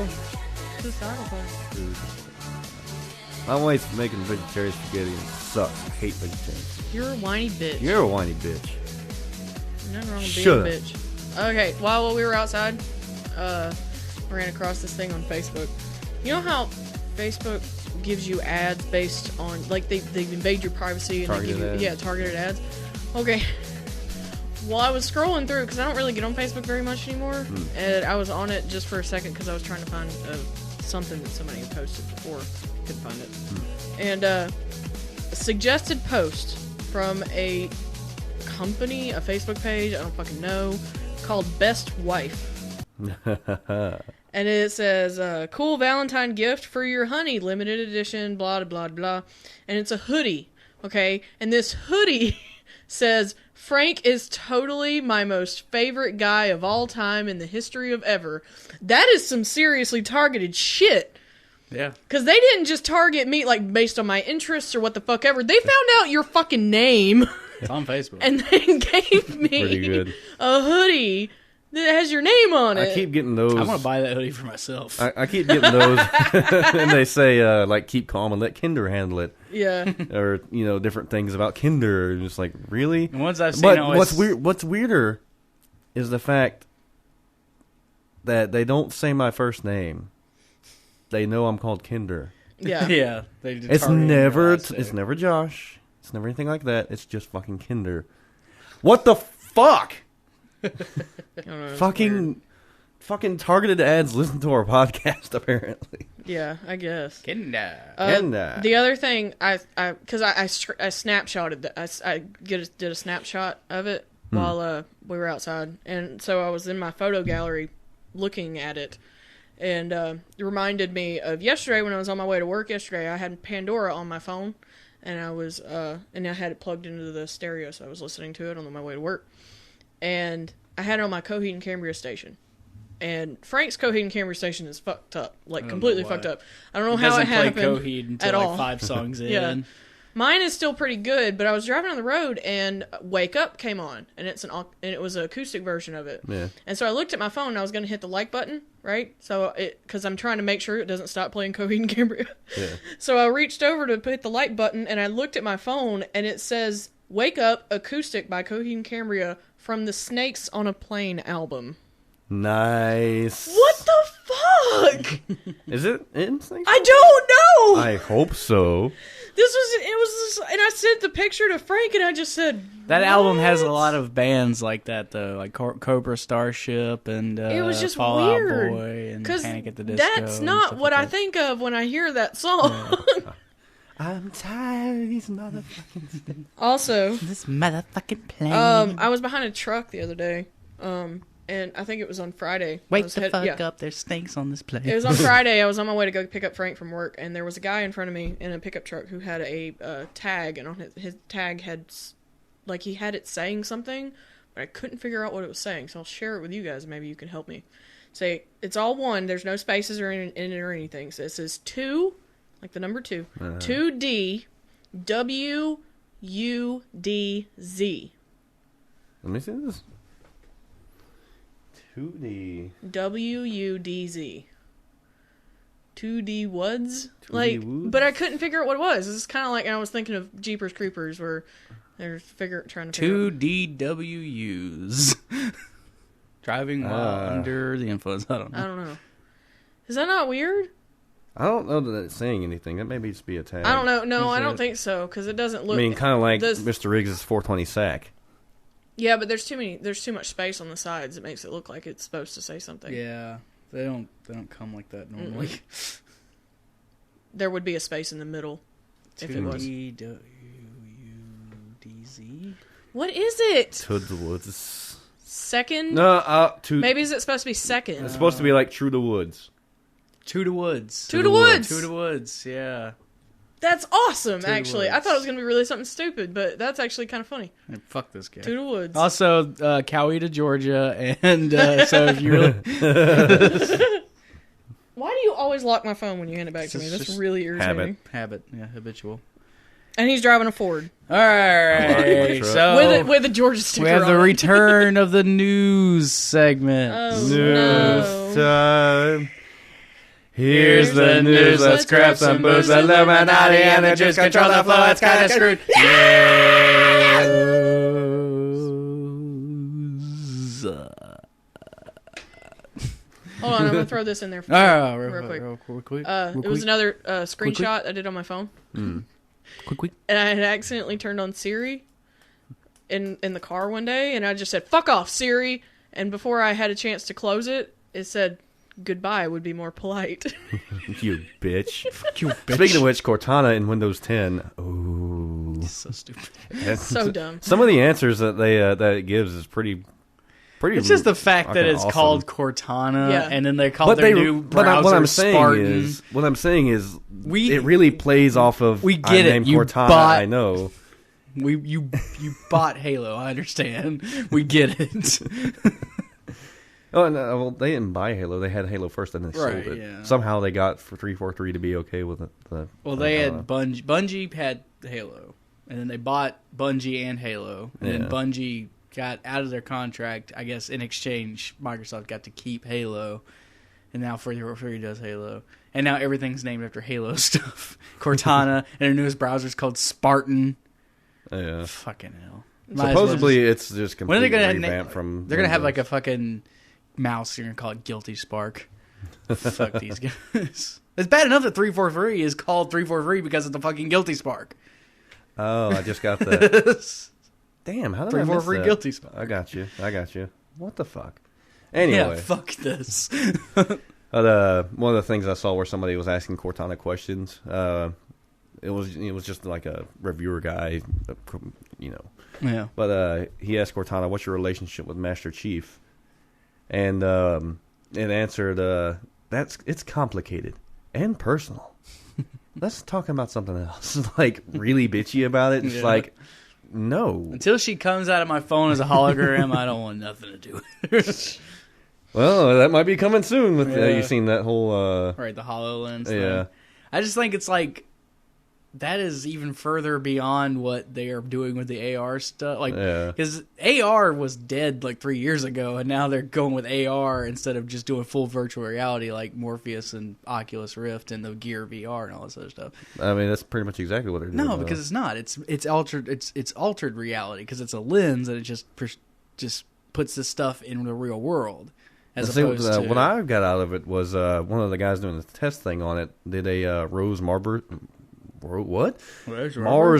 This is SOGOpod. My wife's making vegetarian spaghetti and it sucks. I hate vegetarian. You're a whiny bitch. You're a whiny bitch. Nothing wrong with being Shut a up. bitch. Okay, while we were outside, I ran across this thing on Facebook. You know how Facebook gives you ads based on, like, they invade your privacy and Targeted they give you, ads. targeted ads. Okay. While I was scrolling through, because I don't really get on Facebook very much anymore, and I was on it just for a second because I was trying to find something that somebody had posted before. Couldn't find it. And a suggested post from a company, a Facebook page, I don't fucking know, called Best Wife. And it says, cool Valentine gift for your honey, limited edition, blah, blah, blah. And it's a hoodie, okay? And this hoodie says, Frank is totally my most favorite guy of all time in the history of ever. That is some seriously targeted shit. Yeah. Because they didn't just target me, like, based on my interests or what the fuck ever. They found out your fucking name. It's on Facebook. And then gave Pretty me good. a hoodie that has your name on it. I keep getting those. I'm going to buy that hoodie for myself. I keep getting those. And they say, like, keep calm and let Kinder handle it. Yeah. Or, you know, different things about Kinder. Just like, really? The ones I've seen But always... what's weirder is the fact that they don't say my first name. They know I'm called Kinder. Yeah. Yeah. It's never Josh. It's never anything like that. It's just fucking Kinder. What the fuck? I don't know, it's weird. Fucking targeted ads listen to our podcast, apparently. Yeah, I guess. Kinder. The other thing, because I snapshotted that. I did a snapshot of it while we were outside. And so I was in my photo gallery looking at it. And it reminded me of yesterday when I was on my way to work yesterday. I had Pandora on my phone. And I had it plugged into the stereo, so I was listening to it on my way to work. And I had it on my Coheed and Cambria station. And Frank's Coheed and Cambria station is fucked up. Like, completely fucked up. I don't know how it happened play Coheed until at like all. 5 songs in. Yeah. Mine is still pretty good, but I was driving on the road and Wake Up came on. And it was an acoustic version of it. Yeah. And so I looked at my phone and I was going to hit the like button, right? So because I'm trying to make sure it doesn't stop playing Coheed and Cambria. Yeah. So I reached over to hit the like button and I looked at my phone and it says Wake Up Acoustic by Coheed and Cambria from the Snakes on a Plane album. Nice. What the fuck? Is it in Snakes? I don't know. I hope so. And I sent the picture to Frank and I just said, That what? album has a lot of bands like that, though, like Cobra Starship and It was just Fall Out weird. Boy and Because Panic at the Disco. that's and not stuff what like I that. think of when I hear that song. I'm tired of these motherfucking things. Also, This motherfucking plane. I was behind a truck the other day, and I think it was on Friday. Wake the fuck up. There's snakes on this plane. It was on Friday. I was on my way to go pick up Frank from work, and there was a guy in front of me in a pickup truck who had a tag, and on his tag had, like, he had it saying something, but I couldn't figure out what it was saying, so I'll share it with you guys. Maybe you can help me. Say, it's all one. There's no spaces or in it or anything. So it says 2, like the number 2, 2D, W-U-D-Z. Let me see this. 2D. W-U-D-Z. 2D Woods? 2D Like, Woods? but I couldn't figure out what it was. It's kind of like I was thinking of Jeepers Creepers, where they're trying to figure out. 2 DWUs. Driving while under the influence. I don't know. Is that not weird? I don't know that it's saying anything. That may just be a tag. I don't know. No, I don't think so, because it doesn't look... I mean, kind of like this... Mr. Riggs' 420 sack. Yeah, but there's too much space on the sides. It makes it look like it's supposed to say something. Yeah, they don't come like that normally. There would be a space in the middle if it was. DWUDZ. What is it? To the woods. Second? No, Maybe is it supposed to be second? It's supposed to be like True to Woods. To the Woods. To the Woods. To the Woods, yeah. That's awesome, To the actually. I Woods. thought it was going to be really something stupid, but that's actually kind of funny. Hey, fuck this guy. To the Woods. Also, Coweta, Georgia, and so if you really... Why do you always lock my phone when you hand it back to me? That's just really irritating. Habit, yeah, habitual. And he's driving a Ford. All right, so... With a Georgia sticker we have the on it. return of the news segment. Oh, News no. time. Here's the news. Let's grab some booze. Illuminati and the Jews control the flow. It's kind of screwed. Hold on, I'm going to throw this in there for real quick. It was another screenshot I did on my phone. Quick. And I had accidentally turned on Siri in the car one day, and I just said, "Fuck off, Siri." And before I had a chance to close it, it said, "Goodbye would be more polite." You bitch. Fuck you, bitch. Speaking of which, Cortana in Windows 10. Ooh. So stupid. So dumb. Some of the answers that that it gives is pretty. It's just the fact that it's awesome. called Cortana, Yeah. and then they call their new browser what I'm Spartan. saying is, it really plays off of. We get it. Named You Cortana. bought- I know. You bought Halo. I understand. We get it. Oh, no, well, they didn't buy Halo. They had Halo first, and they sold it. Yeah. Somehow they got for 343 to be okay with it. Well, they had Bungie. Bungie had Halo, and then they bought Bungie and Halo, and then Bungie got out of their contract. I guess in exchange, Microsoft got to keep Halo, and now 343 does Halo, and now everything's named after Halo stuff. Cortana, and their newest browser is called Spartan. Yeah. Fucking hell. Supposedly, it's just When are completely they gonna revamped from. They're gonna have like Windows. a fucking mouse. You're gonna call it Guilty Spark. Fuck these guys. It's bad enough that 343 is called 343 because of the fucking Guilty Spark. Oh, I just got that. Damn, how did I miss 343 that? Guilty Spark. I got you. What the fuck? Anyway. Yeah, fuck this. But, one of the things I saw where somebody was asking Cortana questions, it was just like a reviewer guy, Yeah. But he asked Cortana, "What's your relationship with Master Chief?" And it answered, "It's complicated and personal. Let's talk about something else." Like really bitchy about it. It's Yeah. like, no. Until she comes out of my phone as a hologram, I don't want nothing to do with her. Well, that might be coming soon. With Yeah. you seen that whole? Right, the HoloLens Yeah. thing. I just think it's like that is even further beyond what they are doing with the AR stuff. Like, because AR was dead like 3 years ago, and now they're going with AR instead of just doing full virtual reality like Morpheus and Oculus Rift and the Gear VR and all this other stuff. I mean, that's pretty much exactly what they're doing. No, because it's not. It's altered. It's altered reality because it's a lens and it just puts this stuff in the real world. As opposed to what I got out of it was one of the guys doing the test thing on it did a Mars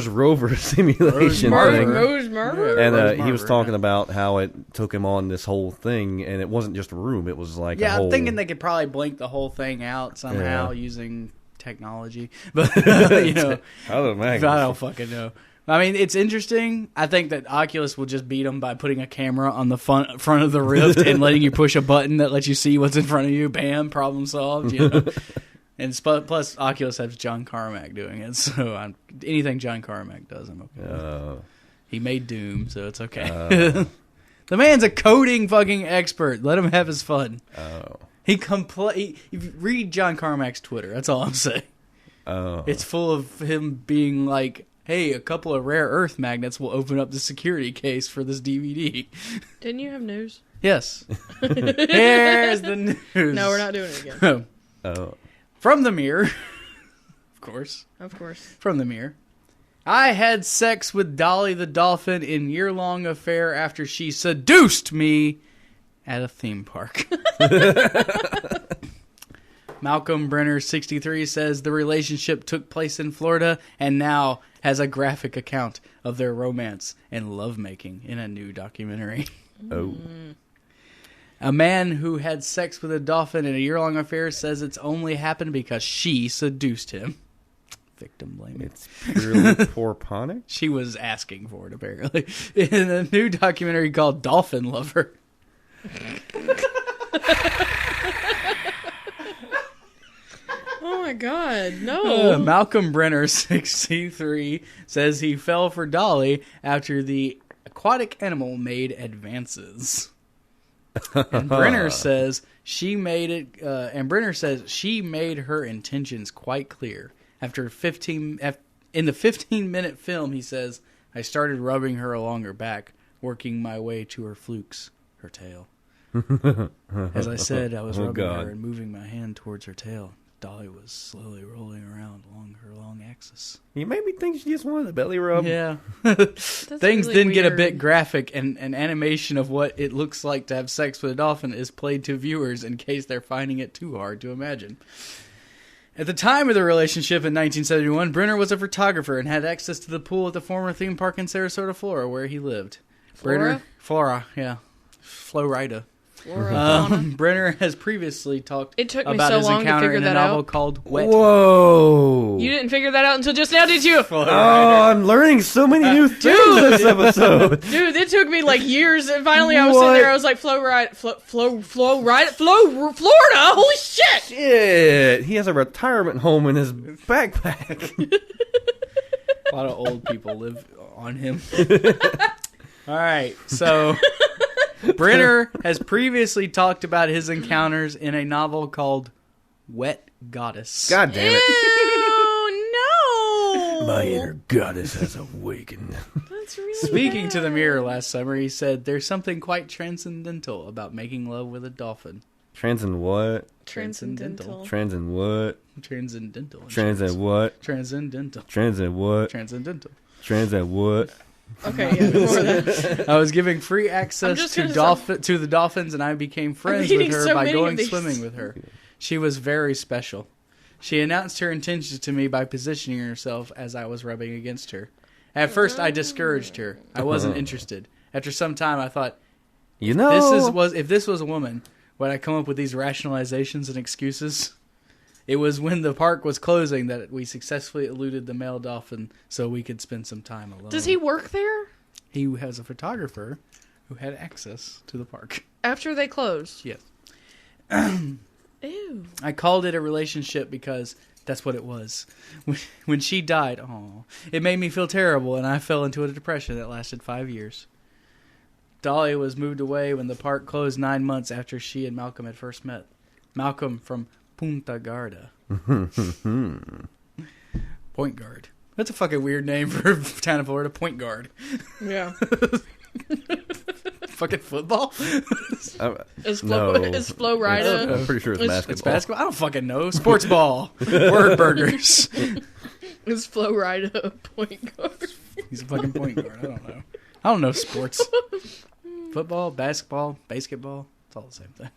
rover simulation thing. Rose Murder? And he was talking about how it took him on this whole thing, and it wasn't just a room; it was like a whole... I'm thinking they could probably blink the whole thing out somehow using technology, but you know, I don't fucking know. I mean, it's interesting. I think that Oculus will just beat them by putting a camera on the front of the Rift and letting you push a button that lets you see what's in front of you. Bam, problem solved. You know? And plus, Oculus has John Carmack doing it, so anything John Carmack does, I'm okay with. He made Doom, so it's okay. The man's a coding fucking expert. Let him have his fun. Read John Carmack's Twitter. That's all I'm saying. It's full of him being like, hey, a couple of rare earth magnets will open up the security case for this DVD. Didn't you have news? Yes. Here's the news. No, we're not doing it again. From the mirror. Of course. From the mirror. I had sex with Dolly the dolphin in year-long affair after she seduced me at a theme park. Malcolm Brenner, 63, says the relationship took place in Florida and now has a graphic account of their romance and lovemaking in a new documentary. A man who had sex with a dolphin in a year-long affair says it's only happened because she seduced him. Victim blaming. It's purely porponic? She was asking for it, apparently. In a new documentary called Dolphin Lover. Oh my god, no. Malcolm Brenner, 63, says he fell for Dolly after the aquatic animal made advances. And Brenner says she made her intentions quite clear. In the 15-minute film, he says, I started rubbing her along her back, working my way to her flukes, her tail. As I said, I was rubbing her and moving my hand towards her tail. Dolly was slowly rolling around along her long axis. You made me think she just wanted a belly rub. Yeah. Things really then get a weird. bit graphic, and an animation of what it looks like to have sex with a dolphin is played to viewers in case they're finding it too hard to imagine. At the time of the relationship in 1971, Brenner was a photographer and had access to the pool at the former theme park in Sarasota, Florida, where he lived. Flora? Yeah. Florida. Flora. Brenner has previously talked It took me about so his long to encounter figure in a that novel out. called Wet. Whoa! You didn't figure that out until just now, did you? Oh, I'm learning so many new things this episode. Dude, it took me like years, and finally I was sitting there, I was like, Florida, holy shit! Shit, he has a retirement home in his backpack. A lot of old people live on him. All right, so Brenner has previously talked about his encounters in a novel called Wet Goddess. God damn it. Ew, no! My inner goddess has awakened. That's really Speaking to the bad. mirror last summer, he said, there's something quite transcendental about making love with a dolphin. Transcend what? Transcendental. Transcend what? Transcendental. Transcend what? Transcendental. Transcend what? Transcendental. Transcend what? Okay, yeah, before that. I was giving free access just to gonna to the dolphins, and I became friends I'm with eating her so by many going of these. swimming with her. She was very special. She announced her intentions to me by positioning herself as I was rubbing against her. At first, I discouraged her. I wasn't interested. After some time, I thought, You know, if this was a woman, would I come up with these rationalizations and excuses? It was when the park was closing that we successfully eluded the male dolphin so we could spend some time alone. Does he work there? He has a photographer who had access to the park. After they closed? Yes. Ew. I called it a relationship because that's what it was. When she died, it made me feel terrible, and I fell into a depression that lasted 5 years. Dolly was moved away when the park closed 9 months after she and Malcolm had first met. Malcolm from Punta Garda. Point Guard. That's a fucking weird name for a town in Florida. Point Guard. Yeah. Fucking football? Is no. Flo Rida? I'm pretty sure it's basketball. It's basketball? I don't fucking know. Sports ball. Word burgers. Is Flo Rida a point guard? He's a fucking point guard. I don't know. I don't know sports. Football, basketball, basketball. It's all the same thing.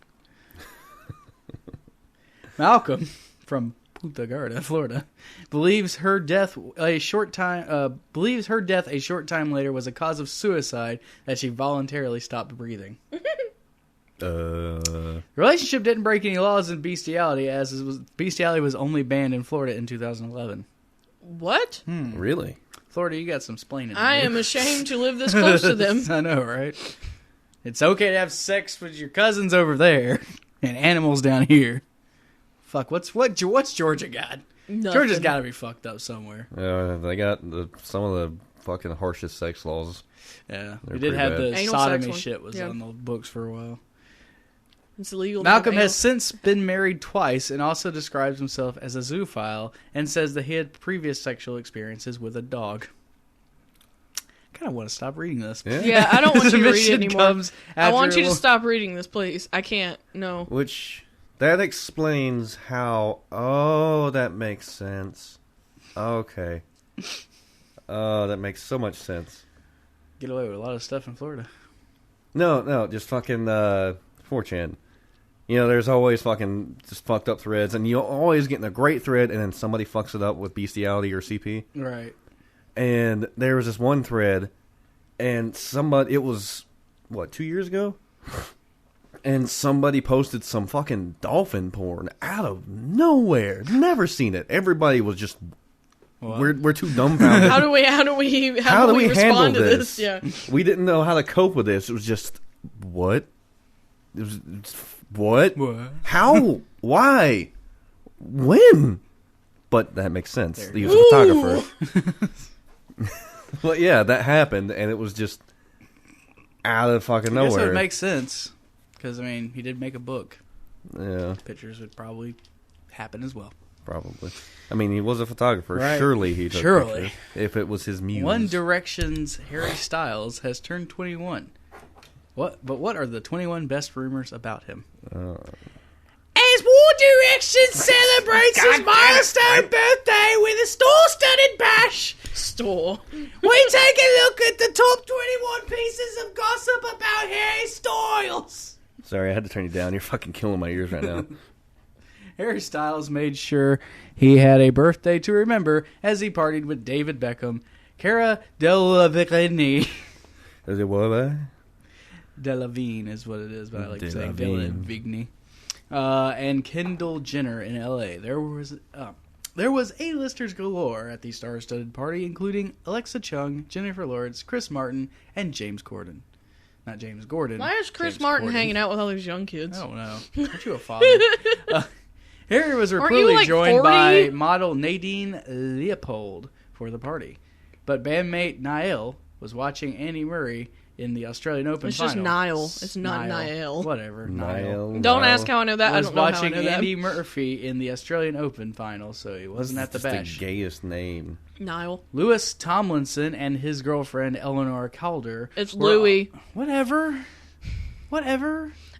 Malcolm from Punta Garda, Florida, believes her death a short time later was a cause of suicide that she voluntarily stopped breathing. The relationship didn't break any laws in bestiality, bestiality was only banned in Florida in 2011. What? Really? Florida, you got some splaining to do. I am ashamed to live this close to them. I know, right? It's okay to have sex with your cousins over there and animals down here. Fuck, what's Georgia got? Nothing. Georgia's got to be fucked up somewhere. They got some of the fucking harshest sex laws. Yeah, They're we did pretty have bad. the Anal sodomy sex shit was yeah. on the books for a while. It's illegal. Malcolm has since been married twice and also describes himself as a zoophile and says that he had previous sexual experiences with a dog. I kind of want to stop reading this. Yeah, I don't want you to read it anymore. I want you to stop. stop reading this, please. I can't. No. Which, that explains how... Oh, that makes sense. Okay. Oh, that makes so much sense. Get away with a lot of stuff in Florida. No, just fucking 4chan. You know, there's always fucking just fucked up threads, and you always get in a great thread, and then somebody fucks it up with bestiality or CP. Right. And there was this one thread, and somebody, it was, 2 years ago? And somebody posted some fucking dolphin porn out of nowhere. Never seen it. Everybody was just, we're too dumbfounded. How do we handle respond to this? Yeah. We didn't know how to cope with this. It was just, what? It was, what? How? Why? When? But that makes sense. He was a photographer. But yeah, that happened, and it was just out of fucking nowhere. I guess it would make sense. Because, I mean, he did make a book. Yeah. Pictures would probably happen as well. Probably. I mean, he was a photographer. Right. Surely he took pictures. If it was his muse. One Direction's Harry Styles has turned 21. But what are the 21 best rumors about him? As One Direction celebrates his milestone birthday with a star-studded bash, we take a look at the top 21 pieces of gossip about Harry Styles. Sorry, I had to turn you down. You're fucking killing my ears right now. Harry Styles made sure he had a birthday to remember as he partied with David Beckham, Cara Delevingne. Is it what? Delevingne is what it is, but I like saying Delevingne. Delevingne. And Kendall Jenner in L.A. There was A-listers galore at the star-studded party, including Alexa Chung, Jennifer Lawrence, Chris Martin, and James Corden. Not James Gordon. Why is Chris James Martin Corden. hanging out with all these young kids? I don't know. Aren't you a father? Harry was Aren't you, reportedly like, joined 40? by model Nadine Leopold for the party. But bandmate Niall was watching Andy Murray in the Australian Open It's final. just Niall. It's not Niall. Whatever. Niall. Don't ask how I know that. I Was don't know how I watching know that. Andy Murphy in the Australian Open final, so he wasn't at the That's bash. the gayest name. Niall. Lewis Tomlinson and his girlfriend Eleanor Calder. It's were- Louis. Whatever. I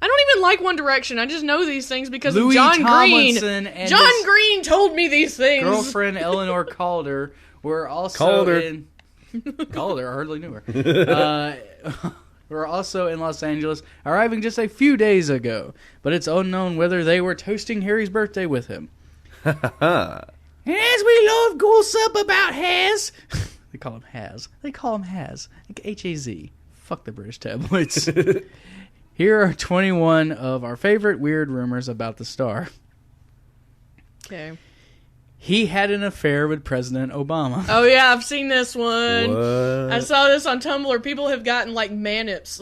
don't even like One Direction. I just know these things because Louis of John Tomlinson Green. and John his Green told me these things. girlfriend Eleanor Calder were also Calder. in Calder. I hardly knew her. Were also in Los Angeles, arriving just a few days ago. But it's unknown whether they were toasting Harry's birthday with him. And as we love gossip about Haz, they call him Haz. Like H-A-Z. Fuck the British tabloids. Here are 21 of our favorite weird rumors about the star. Okay. He had an affair with President Obama. Oh yeah, I've seen this one. What? I saw this on Tumblr. People have gotten like manips,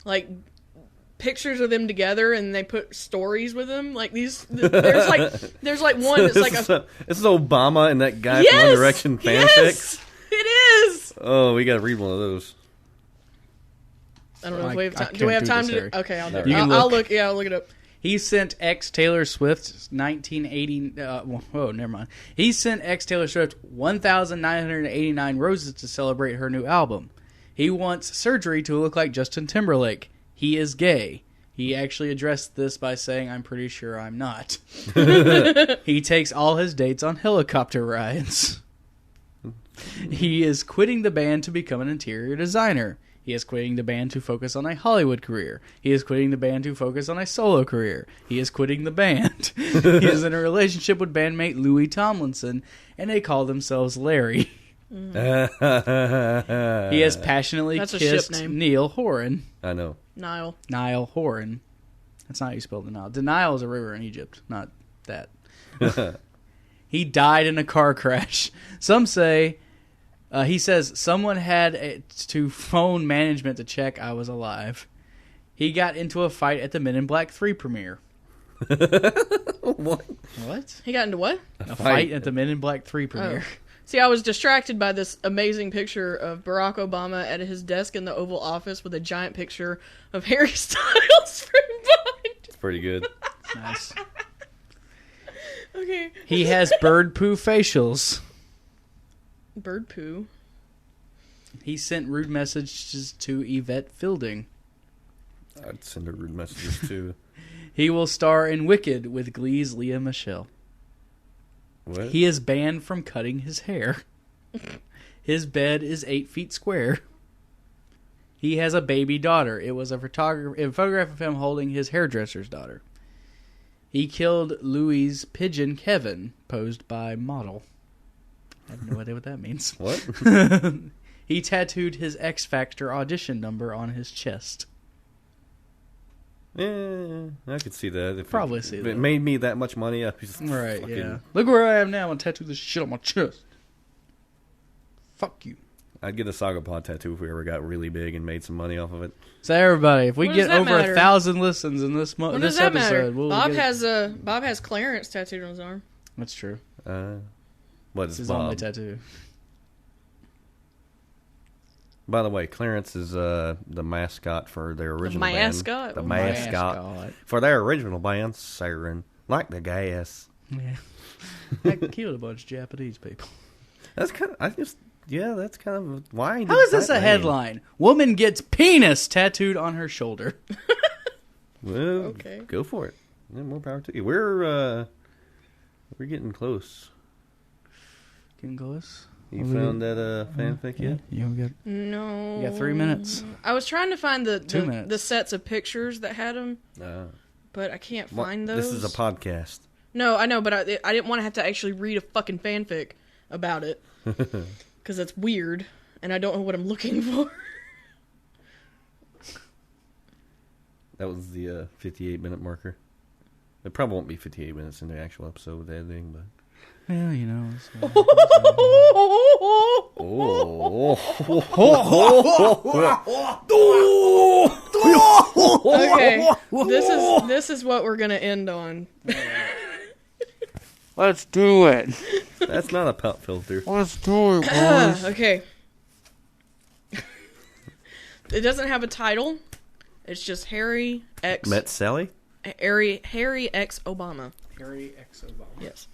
like pictures of them together, and they put stories with them. Like these, there's like one that's like this a is Obama and that guy from yes, One Direction fanfic. yes, it is. Oh, we gotta read one of those. I don't know if we have I time. Do we have can't do time this, to? Harry. Okay, I'll do it. You can I'll look. look. Yeah, I'll look it up. He sent ex Taylor Swift 1980. Never mind. He sent ex Taylor Swift 1,989 roses to celebrate her new album. He wants surgery to look like Justin Timberlake. He is gay. He actually addressed this by saying, "I'm pretty sure I'm not." He takes all his dates on helicopter rides. He is quitting the band to become an interior designer. He is quitting the band to focus on a Hollywood career. He is quitting the band to focus on a solo career. He is quitting the band. He is in a relationship with bandmate Louis Tomlinson, and they call themselves Larry. Mm-hmm. He has passionately That's a ship kissed name. Neil Horan. I know. Niall Horan. That's not how you spell the Nile. The Nile is a river in Egypt, not that. He died in a car crash. Some say, he says, someone had to phone management to check I was alive. He got into a fight at the Men in Black 3 premiere. What? He got into what? A fight at the Men in Black 3 premiere. Oh. See, I was distracted by this amazing picture of Barack Obama at his desk in the Oval Office with a giant picture of Harry Styles from behind. It's pretty good. Nice. Okay. He has bird poo facials. Bird poo. He sent rude messages to Yvette Fielding. I'd send her rude messages too. He will star in Wicked with Glee's Lea Michele. What? He is banned from cutting his hair. His bed is 8 feet square. He has a baby daughter. It was a photograph of him holding his hairdresser's daughter. He killed Louis' pigeon Kevin, posed by model. I have no idea what that means. What? He tattooed his X Factor audition number on his chest. Yeah, I could see that. If Probably it, see if that. it made me that much money, I'd be just Right, fucking... yeah. Look where I am now. I'm going to tattoo this shit on my chest. Fuck you. I'd get a SOGOpod tattoo if we ever got really big and made some money off of it. So everybody, if we What get does that over matter? 1,000 listens in this What this does that matter? episode, we'll Bob get... has Clarence tattooed on his arm. That's true. What It's is his Bob? only tattoo. By the way, Clarence is the mascot for their original mascot? band. The Oh, mascot. For their original band, Siren. Like the gas. Yeah. That killed a bunch of Japanese people. That's kind of... that's kind of... Why? How is this a headline? Woman gets penis tattooed on her shoulder. Well, Okay. go for it. Yeah, more power to you. We're getting close. Getting close? You found that fanfic yet? You got No. You got 3 minutes. I was trying to find 2 minutes. the sets of pictures that had them, but I can't find those. This is a podcast. No, I know, but I didn't want to have to actually read a fucking fanfic about it. Because that's weird, and I don't know what I'm looking for. That was the 58-minute marker. It probably won't be 58 minutes in the actual episode with editing, but... Well, you know. Okay, this is what we're gonna end on. Let's do it. That's not a pop filter. Let's do it, boys. Okay. It doesn't have a title. It's just Harry X. Met Sally? Harry X Obama. Harry X Obama. Yes.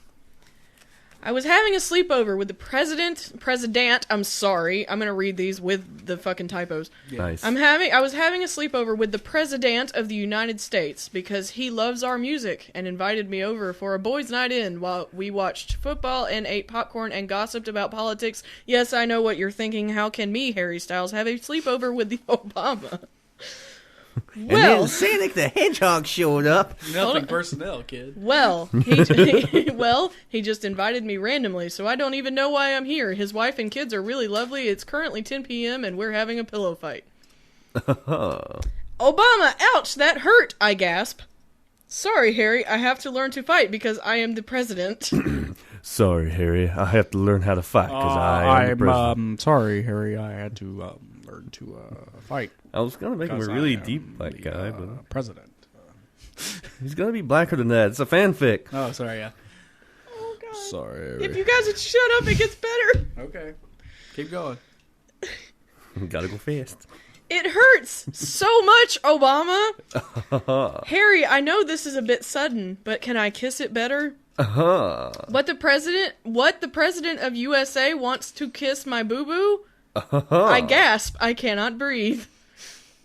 I was having a sleepover with the president, I'm sorry. I'm going to read these with the fucking typos. Nice. I was having a sleepover with the president of the United States because he loves our music and invited me over for a boys' night in while we watched football and ate popcorn and gossiped about politics. Yes, I know what you're thinking. How can me, Harry Styles, have a sleepover with the Obama? And Well, then Sonic the Hedgehog showed up. Nothing personnel, kid. well, he just invited me randomly, so I don't even know why I'm here. His wife and kids are really lovely. It's currently 10 p.m. and we're having a pillow fight. Obama, ouch, that hurt, I gasp. Sorry, Harry, I have to learn to fight because I am the president. Sorry, Harry. I have to learn how to fight because I am the president. Sorry, Harry. I had to learn to fight. I was going to make him a really deep black guy, but... President. He's going to be blacker than that. It's a fanfic. Oh, sorry, yeah. Oh, God. Sorry, Harry. If you guys would shut up, it gets better. Okay. Keep going. Gotta go fast. It hurts so much, Obama. Harry, I know this is a bit sudden, but can I kiss it better? What the president of USA wants to kiss my boo-boo? I gasp. I cannot breathe.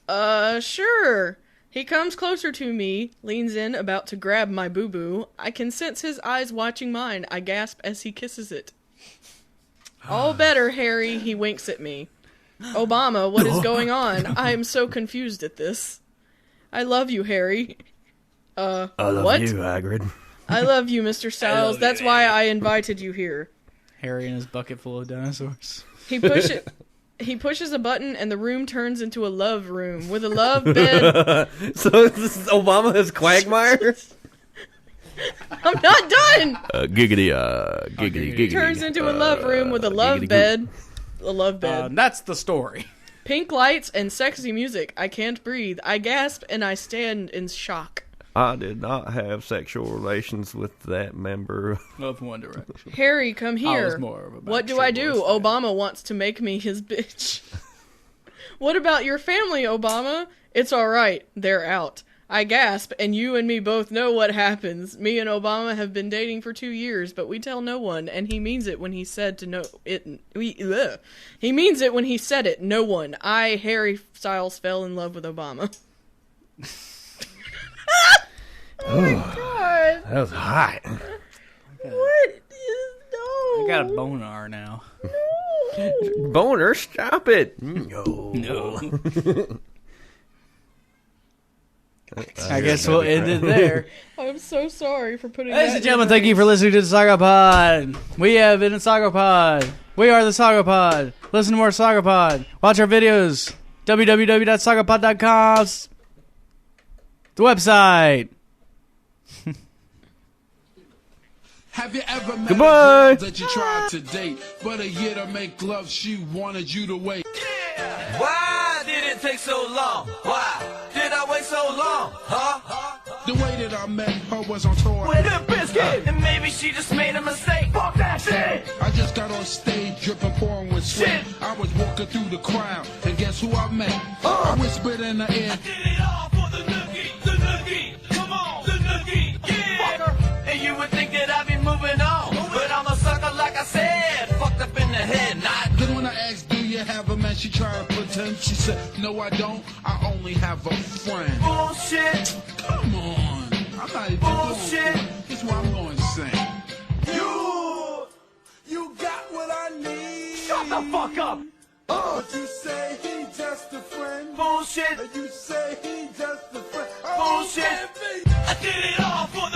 Sure. He comes closer to me, leans in, about to grab my boo-boo. I can sense his eyes watching mine. I gasp as he kisses it. All better, Harry. He winks at me. Obama, what is going on? I am so confused at this. I love you, Harry. I love what? you, Hagrid. I love you, Mr. Styles. That's why I invited you here. Harry and his bucket full of dinosaurs. He pushes a button and the room turns into a love room with a love bed. So this is Obama as Quagmire? I'm not done! Giggity. Turns into a love room with a love bed. A love bed. That's the story. Pink lights and sexy music. I can't breathe. I gasp and I stand in shock. I did not have sexual relations with that member of One Direction. Harry, come here. What do I do? Obama wants to make me his bitch. What about your family, Obama? It's alright. They're out. I gasp, and you and me both know what happens. Me and Obama have been dating for 2 years, but we tell no one, and he means it when he said to know it. He means it when he said it. No one. I, Harry Styles, fell in love with Obama. Oh my god. That was hot. What is no? I got a boner now. No. Boner, stop it. No. I guess we'll end it there. I'm so sorry for putting Ladies and gentlemen, thank you for listening to the SOGOpod. We have been in SOGOpod. We are the SOGOpod. Listen to more SOGOpod. Watch our videos. www.sogopod.com. The website. Have you ever met Goodbye. a girl that you tried to date, but a year to make love she wanted you to wait? Yeah. Why did it take so long? Why did I wait so long? Huh? The way that I met her was on tour with a biscuit, and maybe she just made a mistake. Fuck that shit. I just got on stage dripping, pouring with sweat. Shit. I was walking through the crowd, and guess who I met? I whispered in her ear. I did it all for the nookie. Come on, the nookie, yeah. Fucker. And you would think that I'd be moving on, but I'm a sucker like I said, fucked up in the head. Not. Then when I asked, do you have a man? She tried to pretend. She said, no, I don't. I only have a friend. Bullshit. Come on. I'm not even Bullshit. doing it. This is what I'm going to sing. You got what I need. Shut the fuck up. But you say he just a friend. Bullshit. You say he just a friend. Bullshit. I did it all for the